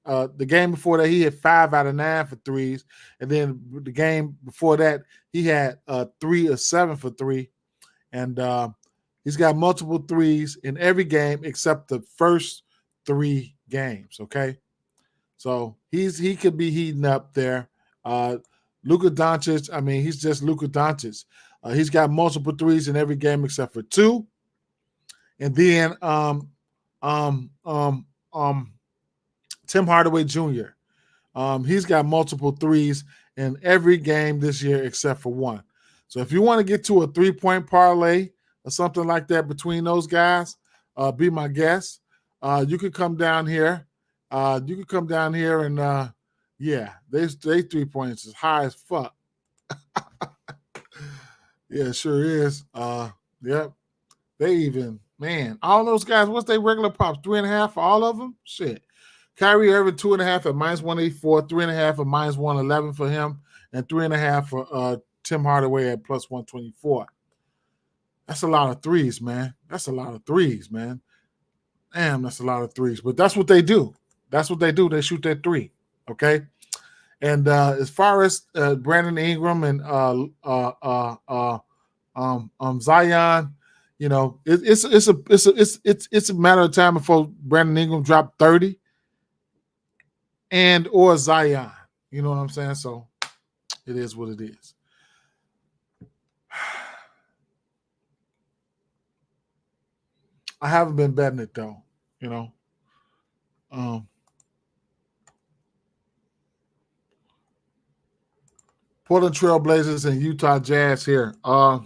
the game before that, he hit 5 out of 9 for threes. And then the game before that, he had 3 or 7 for 3. And he's got multiple threes in every game except the first 3 games, okay? So he could be heating up there. Luka Doncic, he's just Luka Doncic. He's got multiple threes in every game except for 2. And then Tim Hardaway Jr. He's got multiple threes in every game this year except for 1. So if you want to get to a 3-point parlay or something like that between those guys, be my guest. You could come down here. And they 3 points is high as fuck. Yeah, it sure is. Yep. They even, man, all those guys, what's their regular props? 3.5 for all of them? Shit. Kyrie Irving, 2.5 at -184, 3.5 at -111 for him, and 3.5 for Tim Hardaway at +124. That's a lot of threes, man. Damn, that's a lot of threes. But that's what they do. They shoot that 3. Okay. And as far as Brandon Ingram and Zion, it's a matter of time before Brandon Ingram dropped 30 and or Zion. You know what I'm saying? So it is what it is. I haven't been betting it though, Portland Trail Blazers and Utah Jazz here. I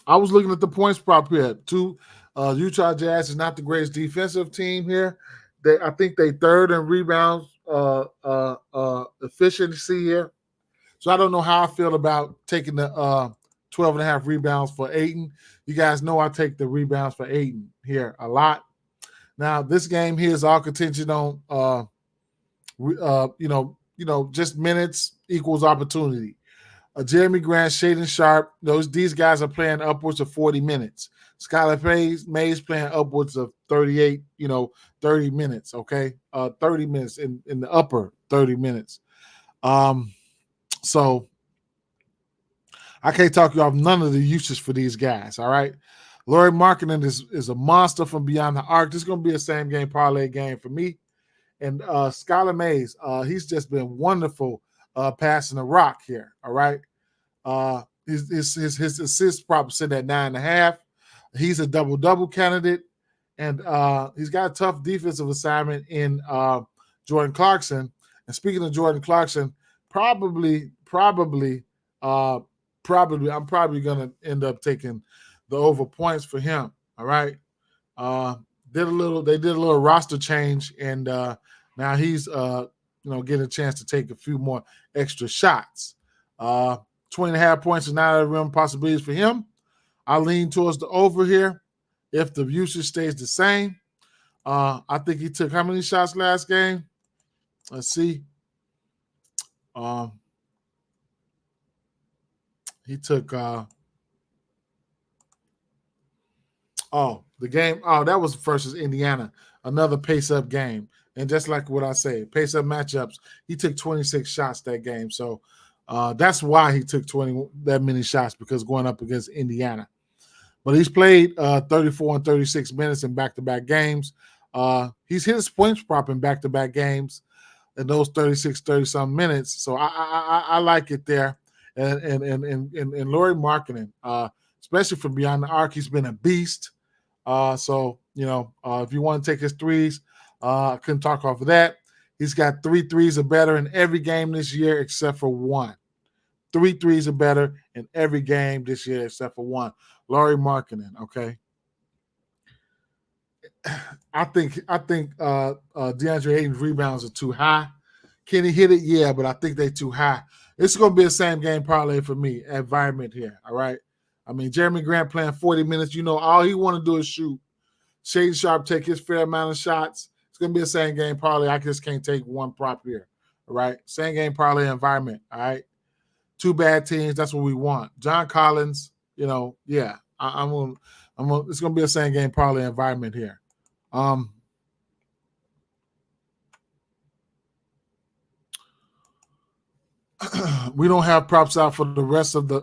was looking at the points prop here. Utah Jazz is not the greatest defensive team here. I think they 3rd in rebounds efficiency here. So I don't know how I feel about taking the 12.5 rebounds for Ayton. You guys know I take the rebounds for Ayton here a lot. Now this game here is all contingent on just minutes equals opportunity. Jeremy Grant, Shaden Sharp, these guys are playing upwards of 40 minutes. Skylar Mays playing upwards of 38, 30 minutes, okay? 30 minutes in the upper 30 minutes. So I can't talk you off none of the usage for these guys, all right? Lauri Markkanen is a monster from beyond the arc. This is going to be a same game parlay game for me. And Skylar Mays, he's just been wonderful passing the rock here, all right? His assist prop sitting at 9.5. He's a double-double candidate, and he's got a tough defensive assignment in Jordan Clarkson. And speaking of Jordan Clarkson, probably, I'm probably going to end up taking the over points for him, all right? They did a little roster change, and now he's getting a chance to take a few more extra shots. 20.5 points is not out of the realm of possibilities for him. I lean towards the over here if the usage stays the same. I think he took how many shots last game? Let's see. He took that was versus Indiana, another pace-up game. And just like what I say, pace-up matchups, he took 26 shots that game. So that's why he took that many shots, because going up against Indiana. But he's played 34 and 36 minutes in back-to-back games. He's hit his points prop in back-to-back games in those 30-some minutes. So I like it there. And Lauri Markkanen, especially from beyond the arc, he's been a beast. So if you want to take his threes, I couldn't talk off of that. He's got 3 threes or better in every game this year except for 1. 3 threes or better in every game this year except for 1. Lauri Markkanen, okay? I think DeAndre Ayton's rebounds are too high. Can he hit it? Yeah, but I think they're too high. It's going to be a same game parlay for me. Environment here, all right? Jeremy Grant playing 40 minutes. All he want to do is shoot Shade Sharp take his fair amount of shots. It's going to be a same game parlay. I just can't take one prop here. All right. Same game parlay environment. All right. Two bad teams. That's what we want. John Collins, yeah. It's going to be a same game parlay environment here. We don't have props out for the rest of the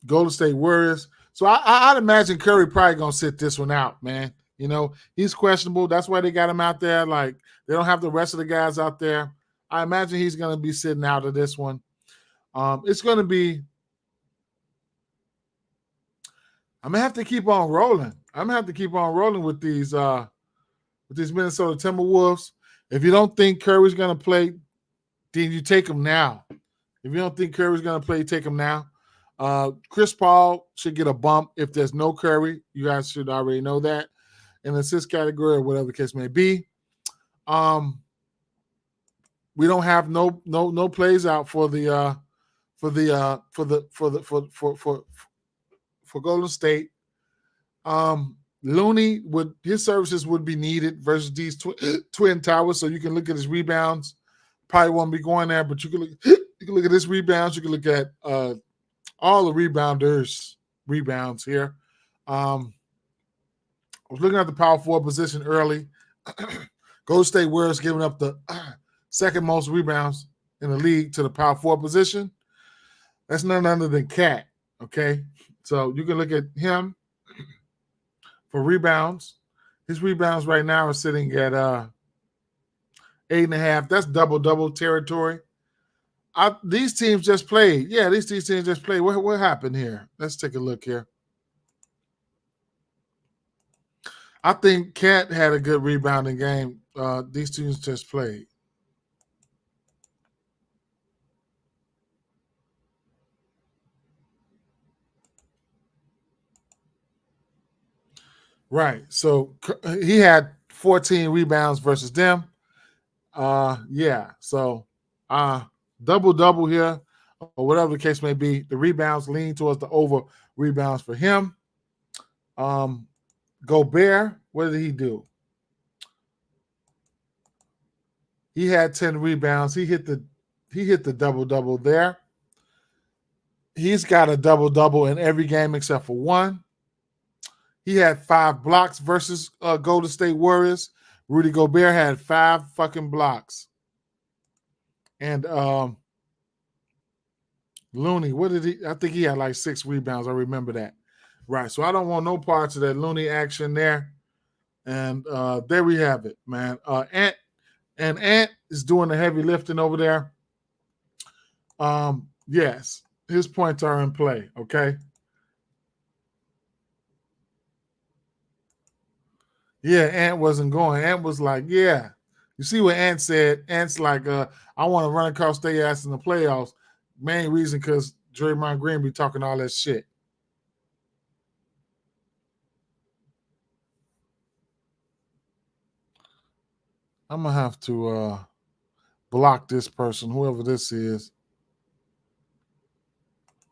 Golden State Warriors. So I'd imagine Curry probably gonna sit this one out, man. He's questionable. That's why they got him out there. Like, they don't have the rest of the guys out there. I imagine he's gonna be sitting out of this one. It's gonna be. I'm gonna have to keep on rolling. With these Minnesota Timberwolves. If you don't think Curry's gonna play, then you take him now. If you don't think Curry's going to play, take him now. Chris Paul should get a bump if there's no Curry. You guys should already know that. In the assist category or whatever the case may be. We don't have no plays out for Golden State. Looney his services would be needed versus these twin towers, so you can look at his rebounds. Probably won't be going there, but you can look at his rebounds. You can look at all the rebounders' rebounds here. I was looking at the power forward position early. Golden State Warriors giving up the second most rebounds in the league to the power forward position. That's none other than Cat. Okay, so you can look at him for rebounds. His rebounds right now are sitting at 8.5. That's double territory. These teams just played. Yeah, these teams just played. What happened here? Let's take a look here. I think Cat had a good rebounding game. These teams just played. Right. So he had 14 rebounds versus them. Yeah. So double here, or whatever the case may be. The rebounds lean towards the over rebounds for him. Gobert, what did he do? He had 10 rebounds. He hit the double there. He's got a double in every game except for one. He had 5 blocks versus Golden State Warriors. Rudy Gobert had 5 fucking blocks. And Looney, what did he? I think he had like 6 rebounds. I remember that. Right. So I don't want no parts of that Looney action there. And there we have it, man. Ant is doing the heavy lifting over there. Yes, his points are in play. Okay. Yeah, Ant wasn't going. Ant was like, yeah. You see what Ant said? Ant's like, I want to run across their ass in the playoffs. Main reason because Draymond Green be talking all that shit. I'm going to have to block this person, whoever this is.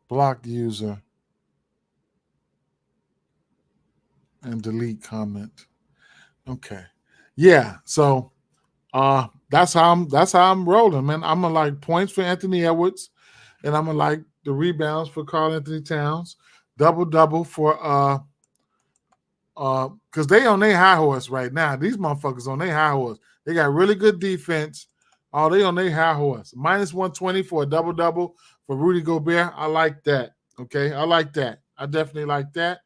Block user. And delete comment. Okay. Yeah, so that's how I'm rolling, man. I'm gonna like points for Anthony Edwards, and I'm gonna like the rebounds for Karl Anthony Towns, double for because they on their high horse right now. These motherfuckers on their high horse. They got really good defense. Oh, they on their high horse. Minus 120 for a double for Rudy Gobert. I like that. Okay, I like that. I definitely like that.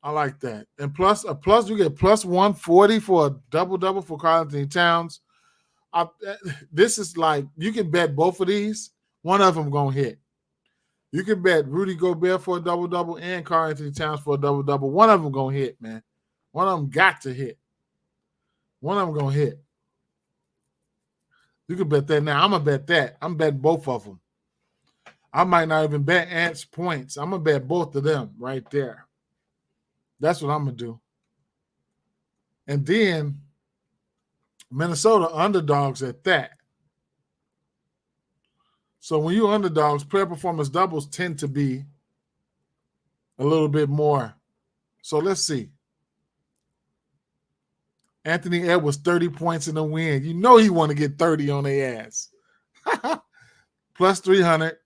I like that. And plus you get plus 140 for a double for Karl Anthony Towns. This is like, you can bet both of these. One of them going to hit. You can bet Rudy Gobert for a double and Karl Anthony Towns for a double. One of them going to hit, man. One of them got to hit. One of them going to hit. You can bet that now. I'm going to bet that. I'm betting both of them. I might not even bet Ant's points. I'm going to bet both of them right there. That's what I'm going to do. And then Minnesota underdogs at that. So when you're underdogs, player performance doubles tend to be a little bit more. So let's see. Anthony Edwards, 30 points in the win. You know he want to get 30 on their ass. Plus 300.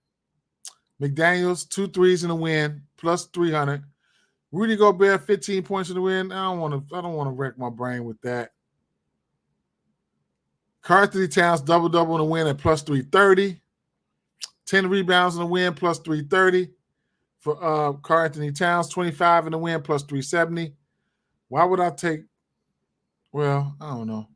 McDaniels, 2 threes in the win, plus 300. Rudy Gobert, 15 points in the win. I don't want to wreck my brain with that. Karl-Anthony Towns, double-double in the win at plus 330. 10 rebounds in the win, plus 330. For Karl-Anthony Towns, 25 in the win, plus 370. Why would I take, well, I don't know.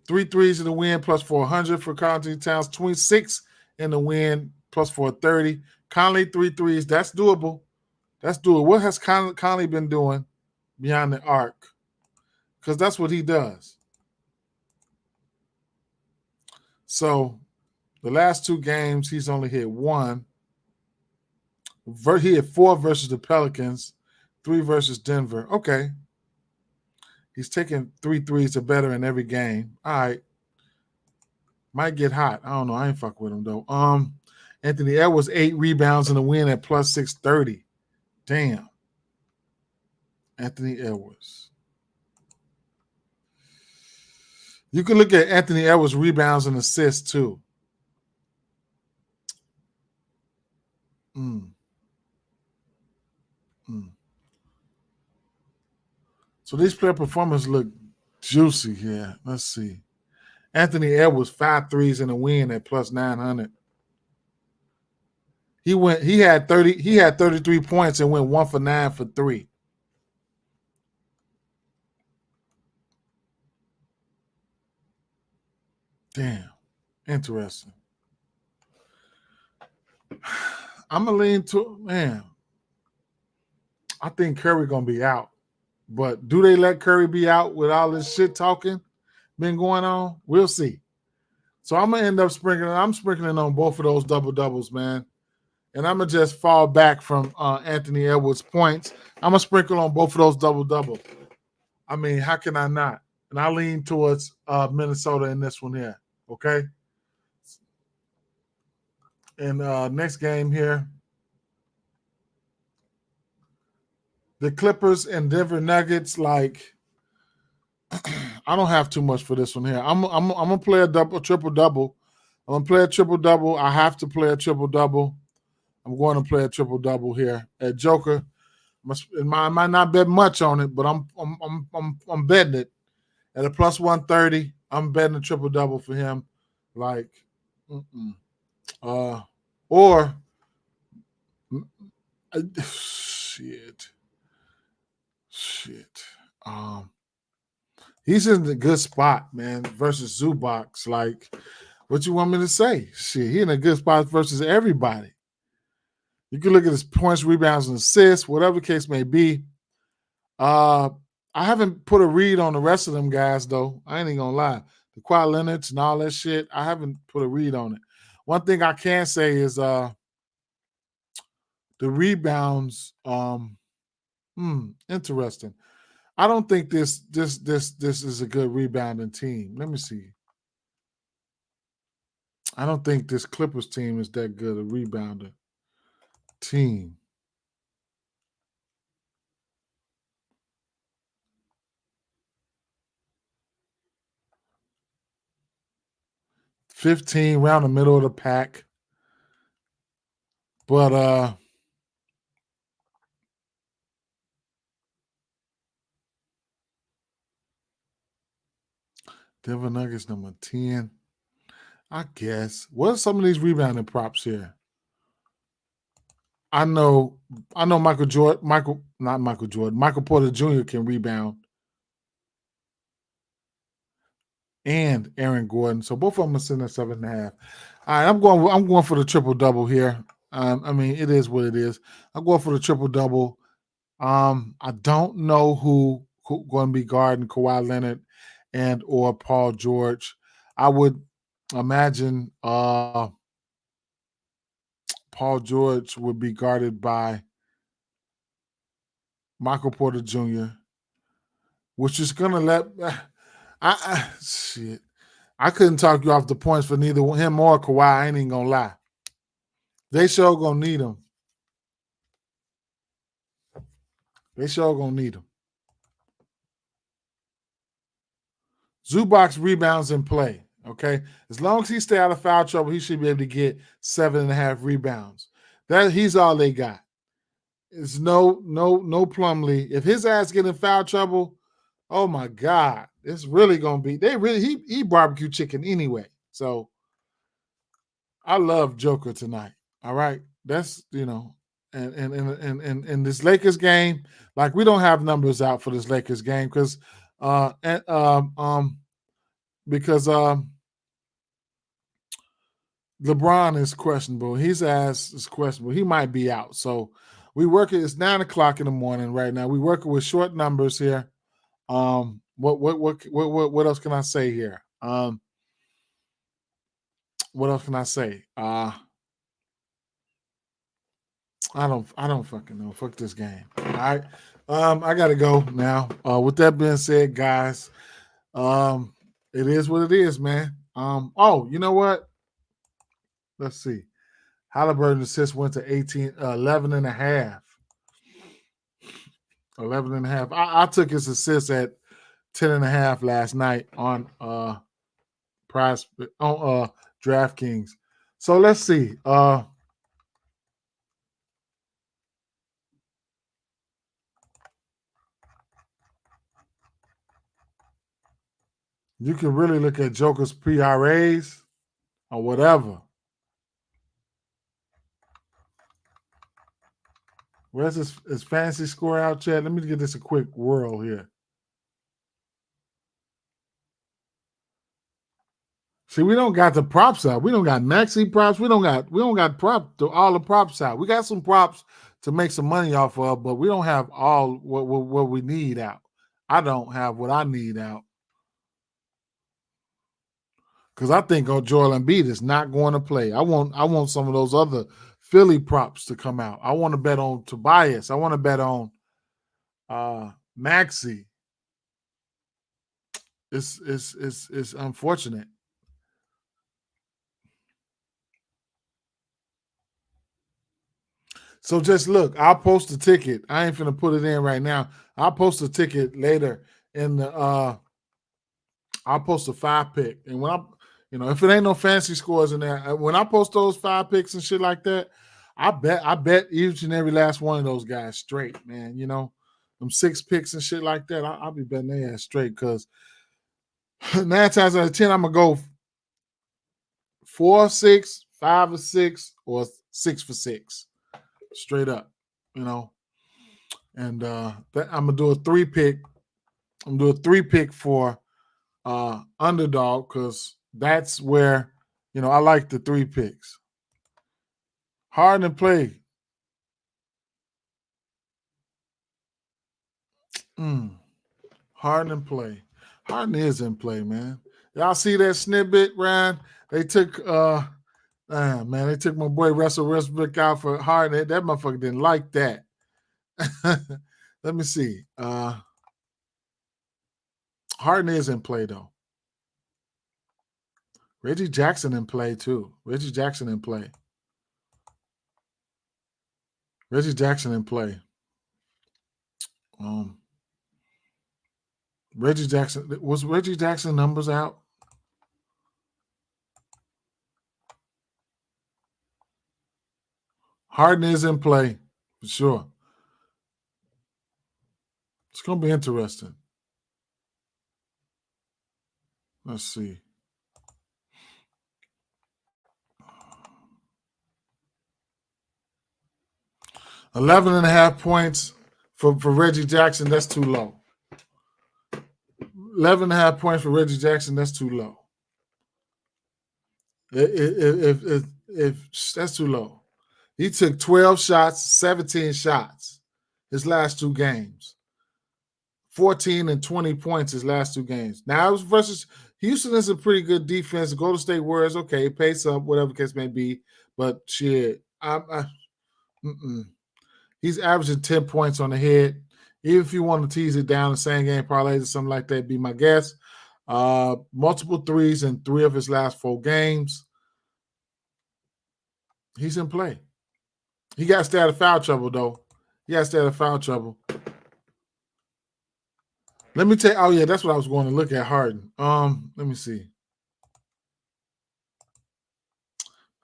3 threes in the win, plus 400 for Karl-Anthony Towns. 26 in the win, plus 430. Conley, 3 threes. That's doable. That's doable. What has Conley been doing beyond the arc? Because that's what he does. So the last 2 games, he's only hit 1. He hit 4 versus the Pelicans, 3 versus Denver. Okay. He's taking 3 threes or better in every game. All right. Might get hot. I don't know. I ain't fuck with him, though. Anthony Edwards, 8 rebounds in the win at plus 630. Damn. Anthony Edwards. You can look at Anthony Edwards' rebounds and assists, too. So these player performances look juicy here. Let's see. Anthony Edwards, 5 threes in the win at plus 900. He had 33 points and went 1 for 9 for 3. Damn. Interesting. I'm gonna lean to, man. I think Curry gonna be out. But do they let Curry be out with all this shit talking been going on? We'll see. So I'm gonna end up sprinkling. I'm sprinkling on both of those double doubles, man. And I'm gonna just fall back from Anthony Edwards' points. I'm gonna sprinkle on both of those double double. I mean, how can I not? And I lean towards Minnesota in this one here. Okay. And next game here, the Clippers and Denver Nuggets. Like, I don't have too much for this one here. I'm gonna play a triple double. I'm gonna play a triple double. I have to play a triple double. I'm going to play a triple double here at Joker. I might not bet much on it, but I'm betting it at a plus 130. I'm betting a triple double for him. Like, or shit. He's in a good spot, man, versus Zubac. Like, what you want me to say? Shit, he in a good spot versus everybody. You can look at his points, rebounds, and assists, whatever the case may be. I haven't put a read on the rest of them guys, though. I ain't even gonna lie. The Kawhi Leonards and all that shit, I haven't put a read on it. One thing I can say is the rebounds. Interesting. I don't think this is a good rebounding team. Let me see. I don't think this Clippers team is that good a rebounder team. $15 around the middle of the pack. But Denver Nuggets number 10. I guess. What are some of these rebounding props here? I know Michael Porter Jr. can rebound. And Aaron Gordon. So both of them are sitting at 7.5. All right, I'm going for the triple double here. I mean, it is what it is. I'm going for the triple double. I don't know who going to be guarding Kawhi Leonard and or Paul George. I would imagine Paul George would be guarded by Michael Porter Jr., which is going to let shit. I couldn't talk you off the points for neither him or Kawhi. I ain't even gonna lie. They sure gonna need him. They sure gonna need him. Zubac rebounds in play. Okay, as long as he stay out of foul trouble, he should be able to get 7.5 rebounds. That he's all they got. It's no Plumlee. If his ass get in foul trouble, oh my God, it's really gonna be. He barbecue chicken anyway. So I love Joker tonight. All right, that's and this Lakers game, like we don't have numbers out for this Lakers game because LeBron is questionable. His ass is questionable. He might be out. So we work it. It's 9:00 in the morning right now. We working with short numbers here. What else can I say here? What else can I say? I don't fucking know. Fuck this game. All right. I gotta go now. With that being said, guys, it is what it is, man. Oh, you know what? Let's see. Halliburton assist went to 11 and a half. 11 and a half. I took his assist at 10 and a half last night on DraftKings. So let's see. You can really look at Joker's PRAs or whatever. Where's his fantasy score out, Chad? Let me get this a quick whirl here. See, we don't got the props out. We don't got maxi props. We don't got all the props out. We got some props to make some money off of, but we don't have all what we need out. I don't have what I need out. Because I think Joel Embiid is not going to play. I want some of those other Philly props to come out. I want to bet on Tobias. I want to bet on Maxey. It's unfortunate. So just look, I'll post a ticket. I ain't finna put it in right now. I'll post a ticket later in the I'll post a 5-pick. And when if it ain't no fancy scores in there, when I post those 5 picks and shit like that, I bet each and every last one of those guys straight, man. Them 6 picks and shit like that, I'll be betting their ass straight because 9 times out of 10, I'm gonna go 4 or 6, 5 or 6, or 6 for 6. Straight up, And I'm gonna do a 3-pick. I'm gonna do a 3-pick for underdog because that's where I like the 3 picks. Harden in play. Harden in play. Harden is in play, man. Y'all see that snippet, Ryan? They took they took my boy Russell Westbrook out for Harden. That motherfucker didn't like that. Let me see. Harden is in play though. Reggie Jackson in play too. Reggie Jackson in play. Reggie Jackson in play. Reggie Jackson, was Reggie Jackson numbers out? Harden is in play for sure. It's gonna be interesting. Let's see. 11.5 points for Reggie Jackson. That's too low. 11.5 points for Reggie Jackson. That's too low. If that's too low. He took 12 shots, 17 shots his last 2 games. 14 and 20 points his last 2 games. Now it was versus Houston is a pretty good defense. Golden State Warriors, okay, pace up, whatever the case may be. But shit, he's averaging 10 points on the head. Even if you want to tease it down, the same game parlays or something like that, be my guess. Multiple threes in 3 of his last 4 games. He's in play. He got to stay out of foul trouble, though. He got to stay out of foul trouble. Let me tell you. Oh, yeah, that's what I was going to look at, Harden. Let me see.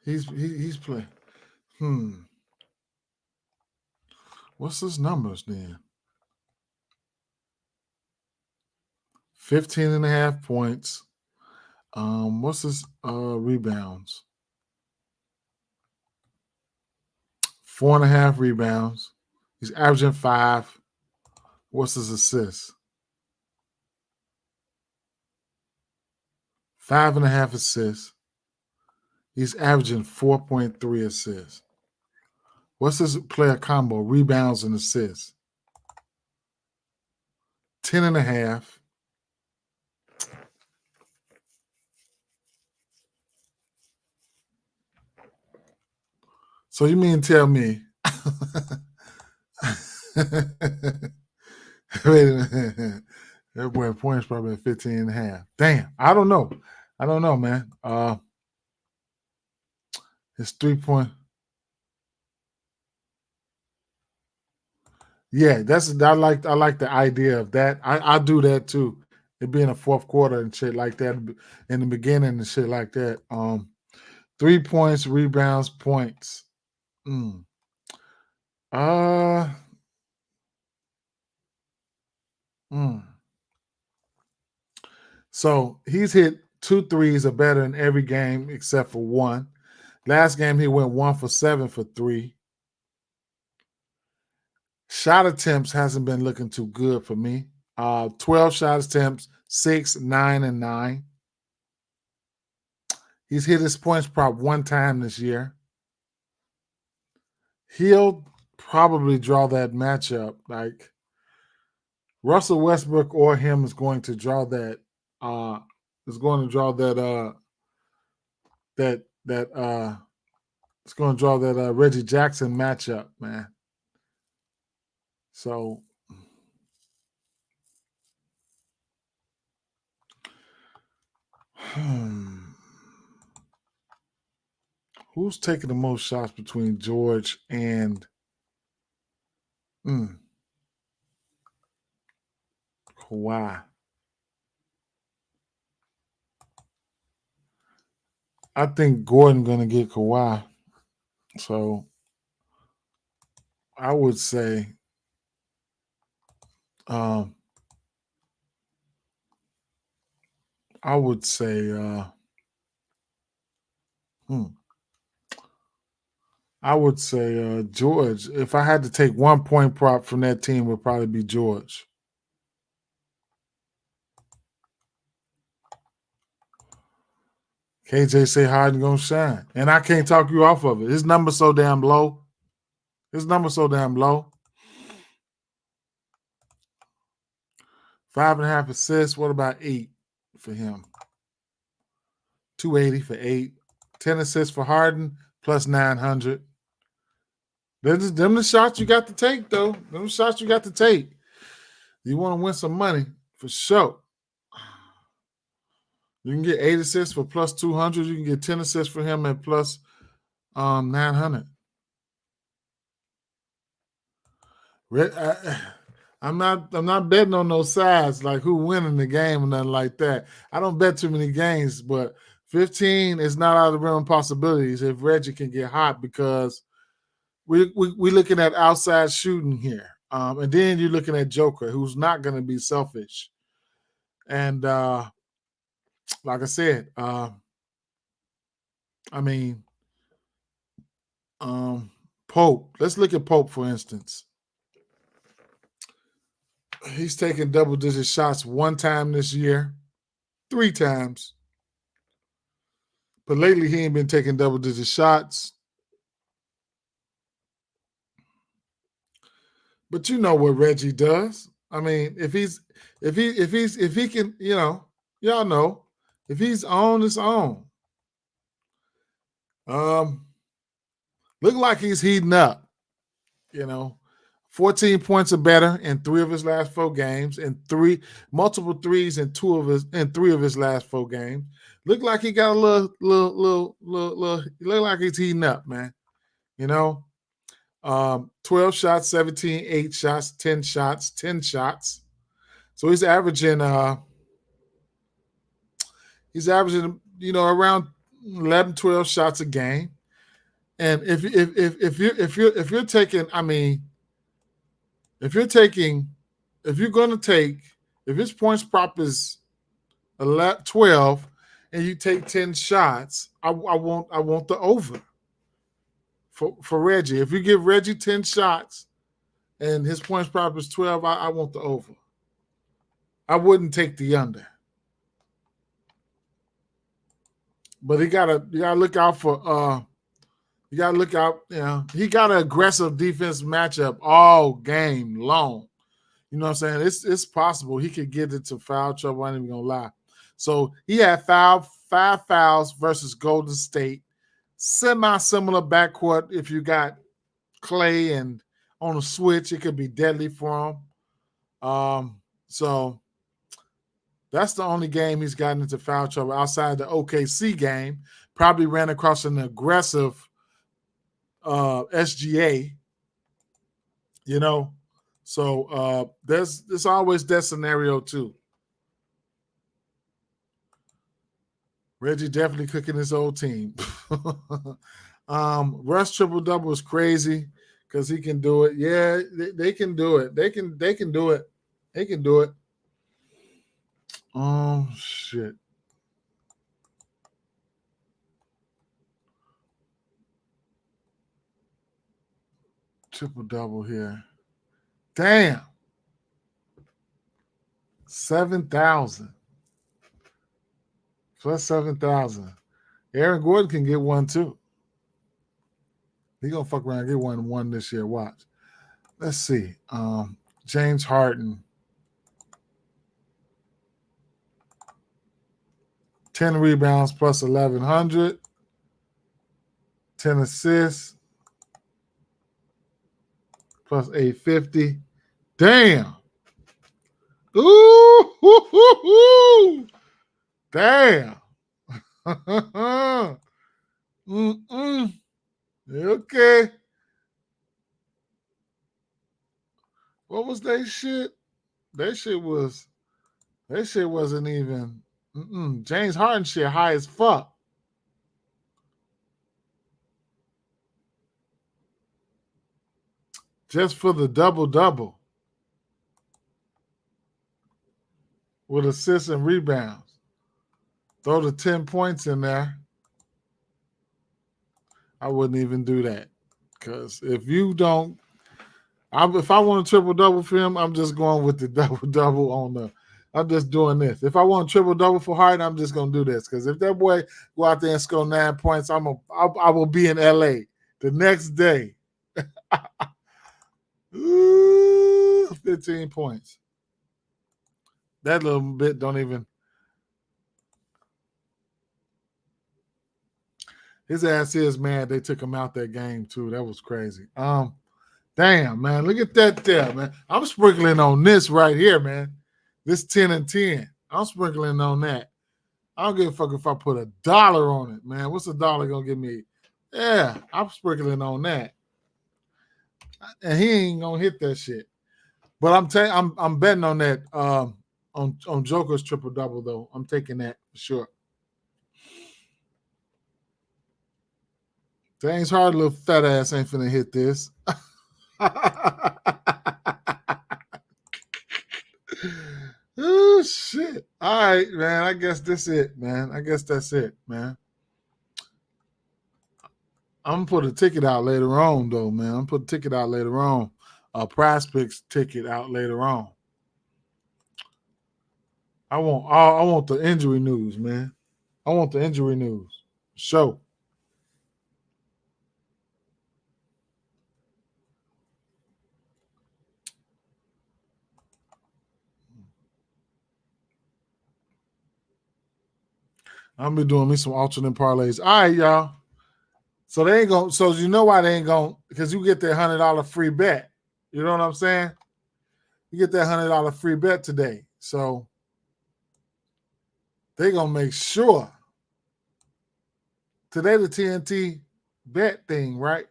He's playing. What's his numbers then? 15.5 points. What's his rebounds? 4.5 rebounds. He's averaging 5. What's his assists? 5.5 assists. He's averaging 4.3 assists. What's his player combo? Rebounds and assists. 10.5. So you mean tell me? Wait a minute. That boy points probably at 15.5. Damn. I don't know. Man. His 3-point. Yeah, I like the idea of that. I do that too. It being a fourth quarter and shit like that in the beginning and shit like that. 3 points, rebounds, points. So he's hit 2 threes or better in every game except for 1. Last game he went 1 for 7 for 3. Shot attempts hasn't been looking too good for me. 12 shot attempts, 6, 9, and 9. He's hit his points prop 1 time this year. He'll probably draw that matchup. Like Russell Westbrook or him is going to draw that. It's going to draw that Reggie Jackson matchup, man. So who's taking the most shots between George and Kawhi? I think Gordon gonna get Kawhi. So I would say I would say George. If I had to take 1 point prop from that team, would probably be George. KJ say Harden gonna shine, and I can't talk you off of it. His number's so damn low. 5.5 assists. What about 8 for him? 280 for 8. 10 assists for Harden plus 900. Them the shots you got to take, though. Them shots you got to take. You want to win some money for sure. You can get 8 assists for plus 200. You can get 10 assists for him at plus 900. I'm not betting on those sides like who winning the game or nothing like that. I don't bet too many games, but 15 is not out of the realm of possibilities if Reggie can get hot because we're looking at outside shooting here. And then you're looking at Joker, who's not going to be selfish. And like I said, Pope. Let's look at Pope, for instance. He's taken double-digit shots 1 time this year, 3 times. But lately he ain't been taking double-digit shots. But you know what Reggie does. I mean, if he can, y'all know, if he's on, it's on. Look like he's heating up, 14 points or better in 3 of his last 4 games, and multiple threes in 3 of his last 4 games. Look like he got a little. Look like he's heating up, man. 12 shots, 17, 8 shots, 10 shots, 10 shots. So he's averaging around 11, 12 shots a game. And if you're taking, if his points prop is 12 and you take 10 shots, I want the over for Reggie. If you give Reggie 10 shots and his points prop is 12, I want the over. I wouldn't take the under. But you gotta look out for he got an aggressive defense matchup all game long. You know what I'm saying? It's possible he could get into foul trouble. I ain't even gonna lie. So he had 5 fouls versus Golden State. Semi-similar backcourt. If you got Clay and on a switch, it could be deadly for him. So that's the only game he's gotten into foul trouble outside the OKC game. Probably ran across an aggressive SGA, So there's always that scenario too. Reggie definitely cooking his old team. Russ triple-double is crazy because he can do it. Yeah, they can do it. They can do it. They can do it. Oh, shit. Triple-double here. Damn. 7,000. Plus 7,000. Aaron Gordon can get one too. He gonna fuck around and get one this year. Watch. Let's see. James Harden. 10 rebounds plus 1,100. 10 assists plus 850. Damn. Ooh. Hoo, hoo, hoo. Damn. Okay. What was that shit? That shit wasn't even. James Harden shit high as fuck. Just for the double-double. With assists and rebounds. Throw the 10 points in there. I wouldn't even do that. Because if I want a triple-double for him, I'm just going with the double-double I'm just doing this. If I want a triple-double for Harden, I'm just going to do this. Because if that boy go out there and score 9 points, I will be in L.A. the next day. 15 points. That little bit don't even. His ass is mad they took him out that game too. That was crazy. Damn, man. Look at that there, man. I'm sprinkling on this right here, man. This 10 and 10. I'm sprinkling on that. I don't give a fuck if I put $1 on it, man. What's $1 gonna give me? Yeah, I'm sprinkling on that. And he ain't gonna hit that shit. But I'm betting on that on Joker's triple-double, though. I'm taking that for sure. James Harden, little fat ass, ain't finna hit this. Oh, shit. All right, man. I guess that's it, man. I guess that's it, man. I'm going to put a ticket out later on, though, man. I'm going to put a ticket out later on. A PrizePicks ticket out later on. I want the injury news, man. I want the injury news. Show. I'm be doing me some alternate parlays. All right, y'all. So they ain't going. So you know why they ain't going? Because you get that $100 free bet. You know what I'm saying? You get that $100 free bet today. So they're going to make sure. Today the TNT bet thing, right?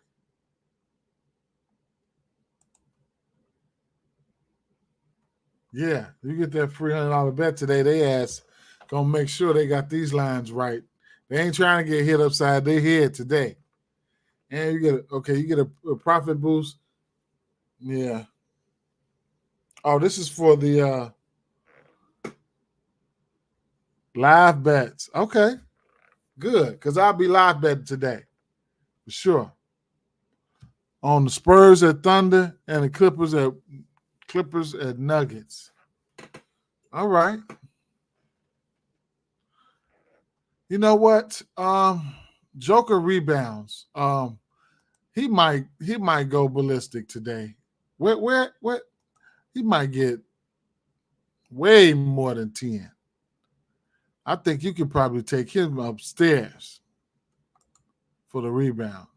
Yeah, you get that free $100 bet today. They ask, gonna make sure they got these lines right. They ain't trying to get hit upside their head today. And you get a profit boost. Yeah. Oh, this is for the live bets. Okay, good, because I'll be live betting today for sure on the Spurs at Thunder and the Clippers at Nuggets. All right. You know what? Joker rebounds. He might go ballistic today. Where he might get way more than 10. I think you could probably take him upstairs for the rebounds.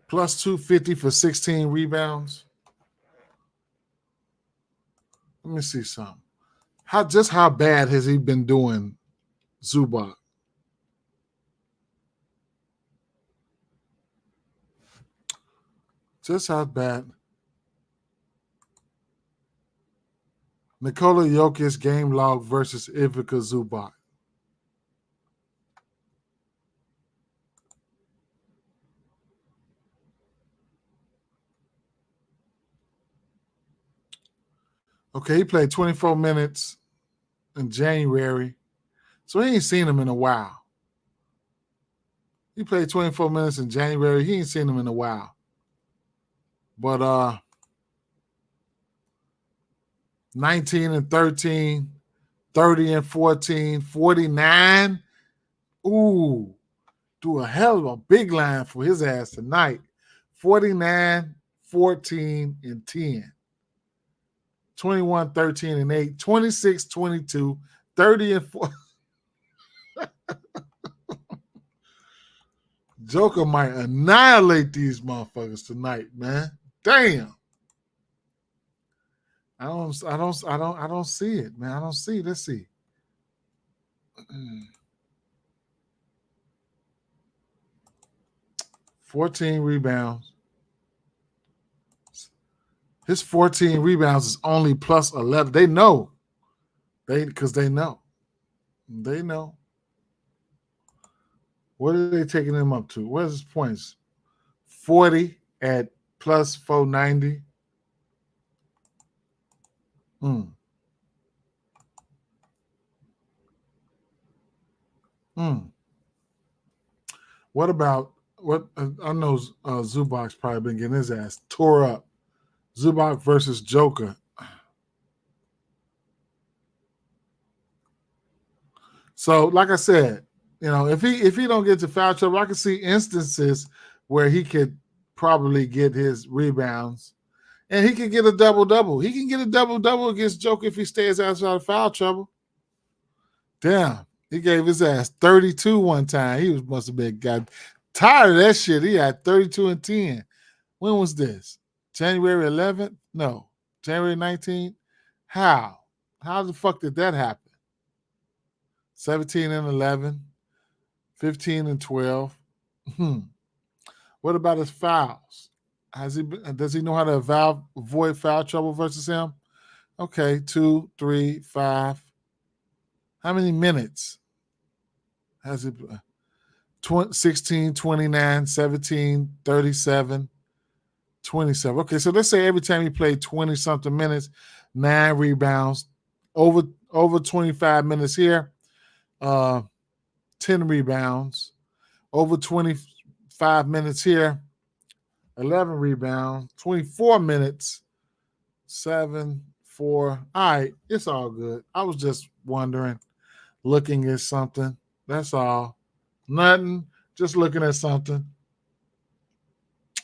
Plus 250 for 16 rebounds. Let me see something. How bad has he been doing, Zubac? Just how bad. Nikola Jokic game log versus Ivica Zubac. Okay, he played 24 minutes in January, so he ain't seen him in a while. He played 24 minutes in January. He ain't seen him in a while. But 19 and 13, 30 and 14, 49. Ooh, do a hell of a big line for his ass tonight. 49, 14, and 10. 21, 13, and 8, 26, 22, 30, and 4. Joker might annihilate these motherfuckers tonight, man. Damn. I don't see it, man. I don't see. Let's see. 14 rebounds. His 14 rebounds is only plus 11. They know. Because they know. They know. What are they taking him up to? Where's his points? 40 at plus 490. What about what? I know Zubac's probably been getting his ass tore up. Zubac versus Joker. So, like I said, if he don't get to foul trouble, I can see instances where he could probably get his rebounds, and he could get a double-double. He can get a double-double against Joker if he stays outside of foul trouble. Damn, he gave his ass 32 one time. He must have been got tired of that shit. He had 32 and 10. When was this? January 11th? No, January 19th. How? How the fuck did that happen? 17 and 11, 15 and 12. What about his fouls? Does he know how to avoid foul trouble versus him? Okay, 2, 3, 5. How many minutes has he? 16, 29, 17, 37, 27. Okay, so let's say every time he played 20-something minutes, 9 rebounds, over 25 minutes here, 10 rebounds, over 25 minutes here, 11 rebounds, 24 minutes, 7, 4. All right, it's all good. I was just wondering, looking at something. That's all. Nothing. Just looking at something.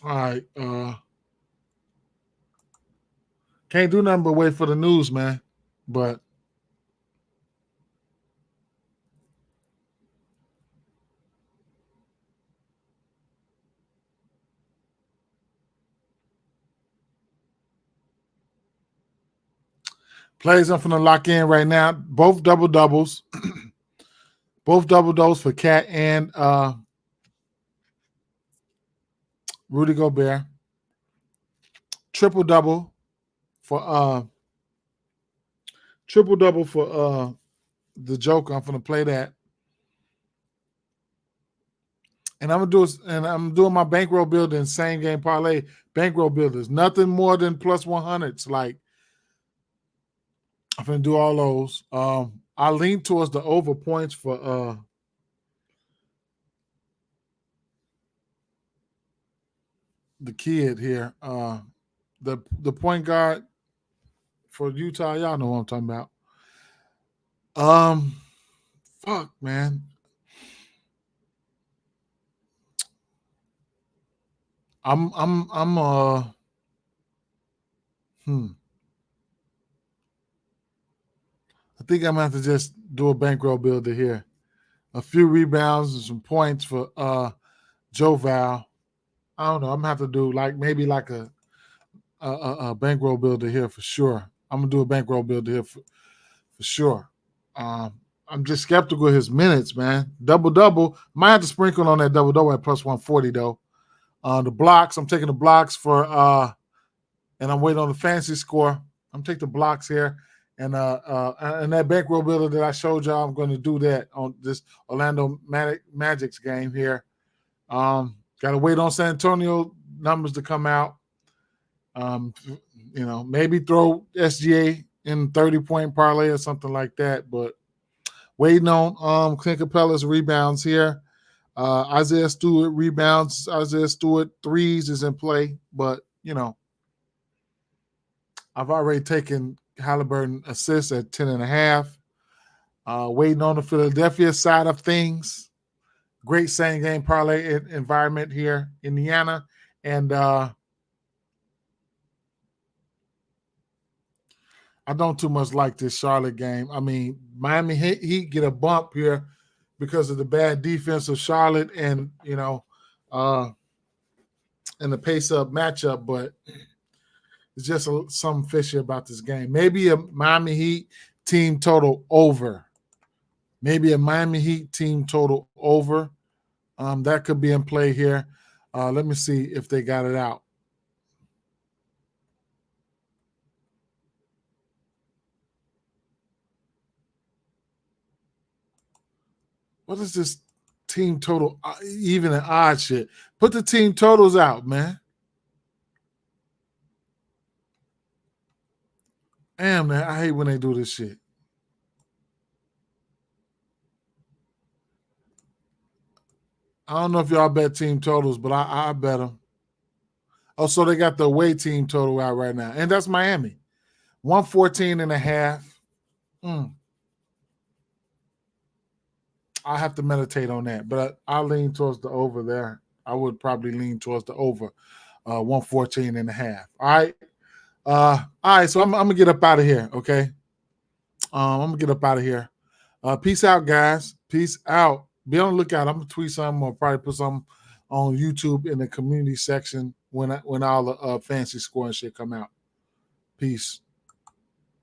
All right. Can't do nothing but wait for the news, man. But Plays I'm finna lock in right now. Both double doubles. Both double doubles for Cat and Rudy Gobert. Triple double for the Joker. I'm gonna play that. And I'm doing my bankroll building, same game parlay bankroll builders. Nothing more than plus 100s. Like I'm gonna do all those. I lean towards the over points for the kid here. The point guard for Utah, y'all know what I'm talking about. Fuck, man. I'm I think I'm gonna have to just do a bankroll builder here. A few rebounds and some points for Joe Val. I don't know. I'm gonna have to do maybe a bankroll builder here for sure. I'm gonna do a bankroll builder here for sure. I'm just skeptical of his minutes, man. Double. Might have to sprinkle on that double at plus 140 though. The blocks, I'm taking the blocks for and I'm waiting on the fantasy score. I'm taking the blocks here. And that bankroll builder that I showed y'all, I'm going to do that on this Orlando Magic's game here. Got to wait on San Antonio numbers to come out. Maybe throw SGA in 30-point parlay or something like that. But waiting on Clint Capella's rebounds here. Isaiah Stewart rebounds. Isaiah Stewart threes is in play. But, I've already taken Halliburton assists at 10.5. Waiting on the Philadelphia side of things. Great same game parlay environment here, Indiana. And I don't too much like this Charlotte game. I mean, Miami Heat get a bump here because of the bad defense of Charlotte and, and the pace-up matchup, but it's just something fishy about this game. Maybe a Miami Heat team total over. That could be in play here. Let me see if they got it out. What is this team total? Even and odd shit. Put the team totals out, man. Damn, man, I hate when they do this shit. I don't know if y'all bet team totals, but I bet them. Oh, so they got the away team total out right now. And that's Miami. 114.5. I have to meditate on that, but I lean towards the over there. I would probably lean towards the over 114.5. All right, so I'm gonna get up out of here, okay? I'm gonna get up out of here. Peace out, guys. Peace out. Be on the lookout. I'm gonna tweet something or probably put something on YouTube in the community section when all the fancy scoring shit come out. Peace.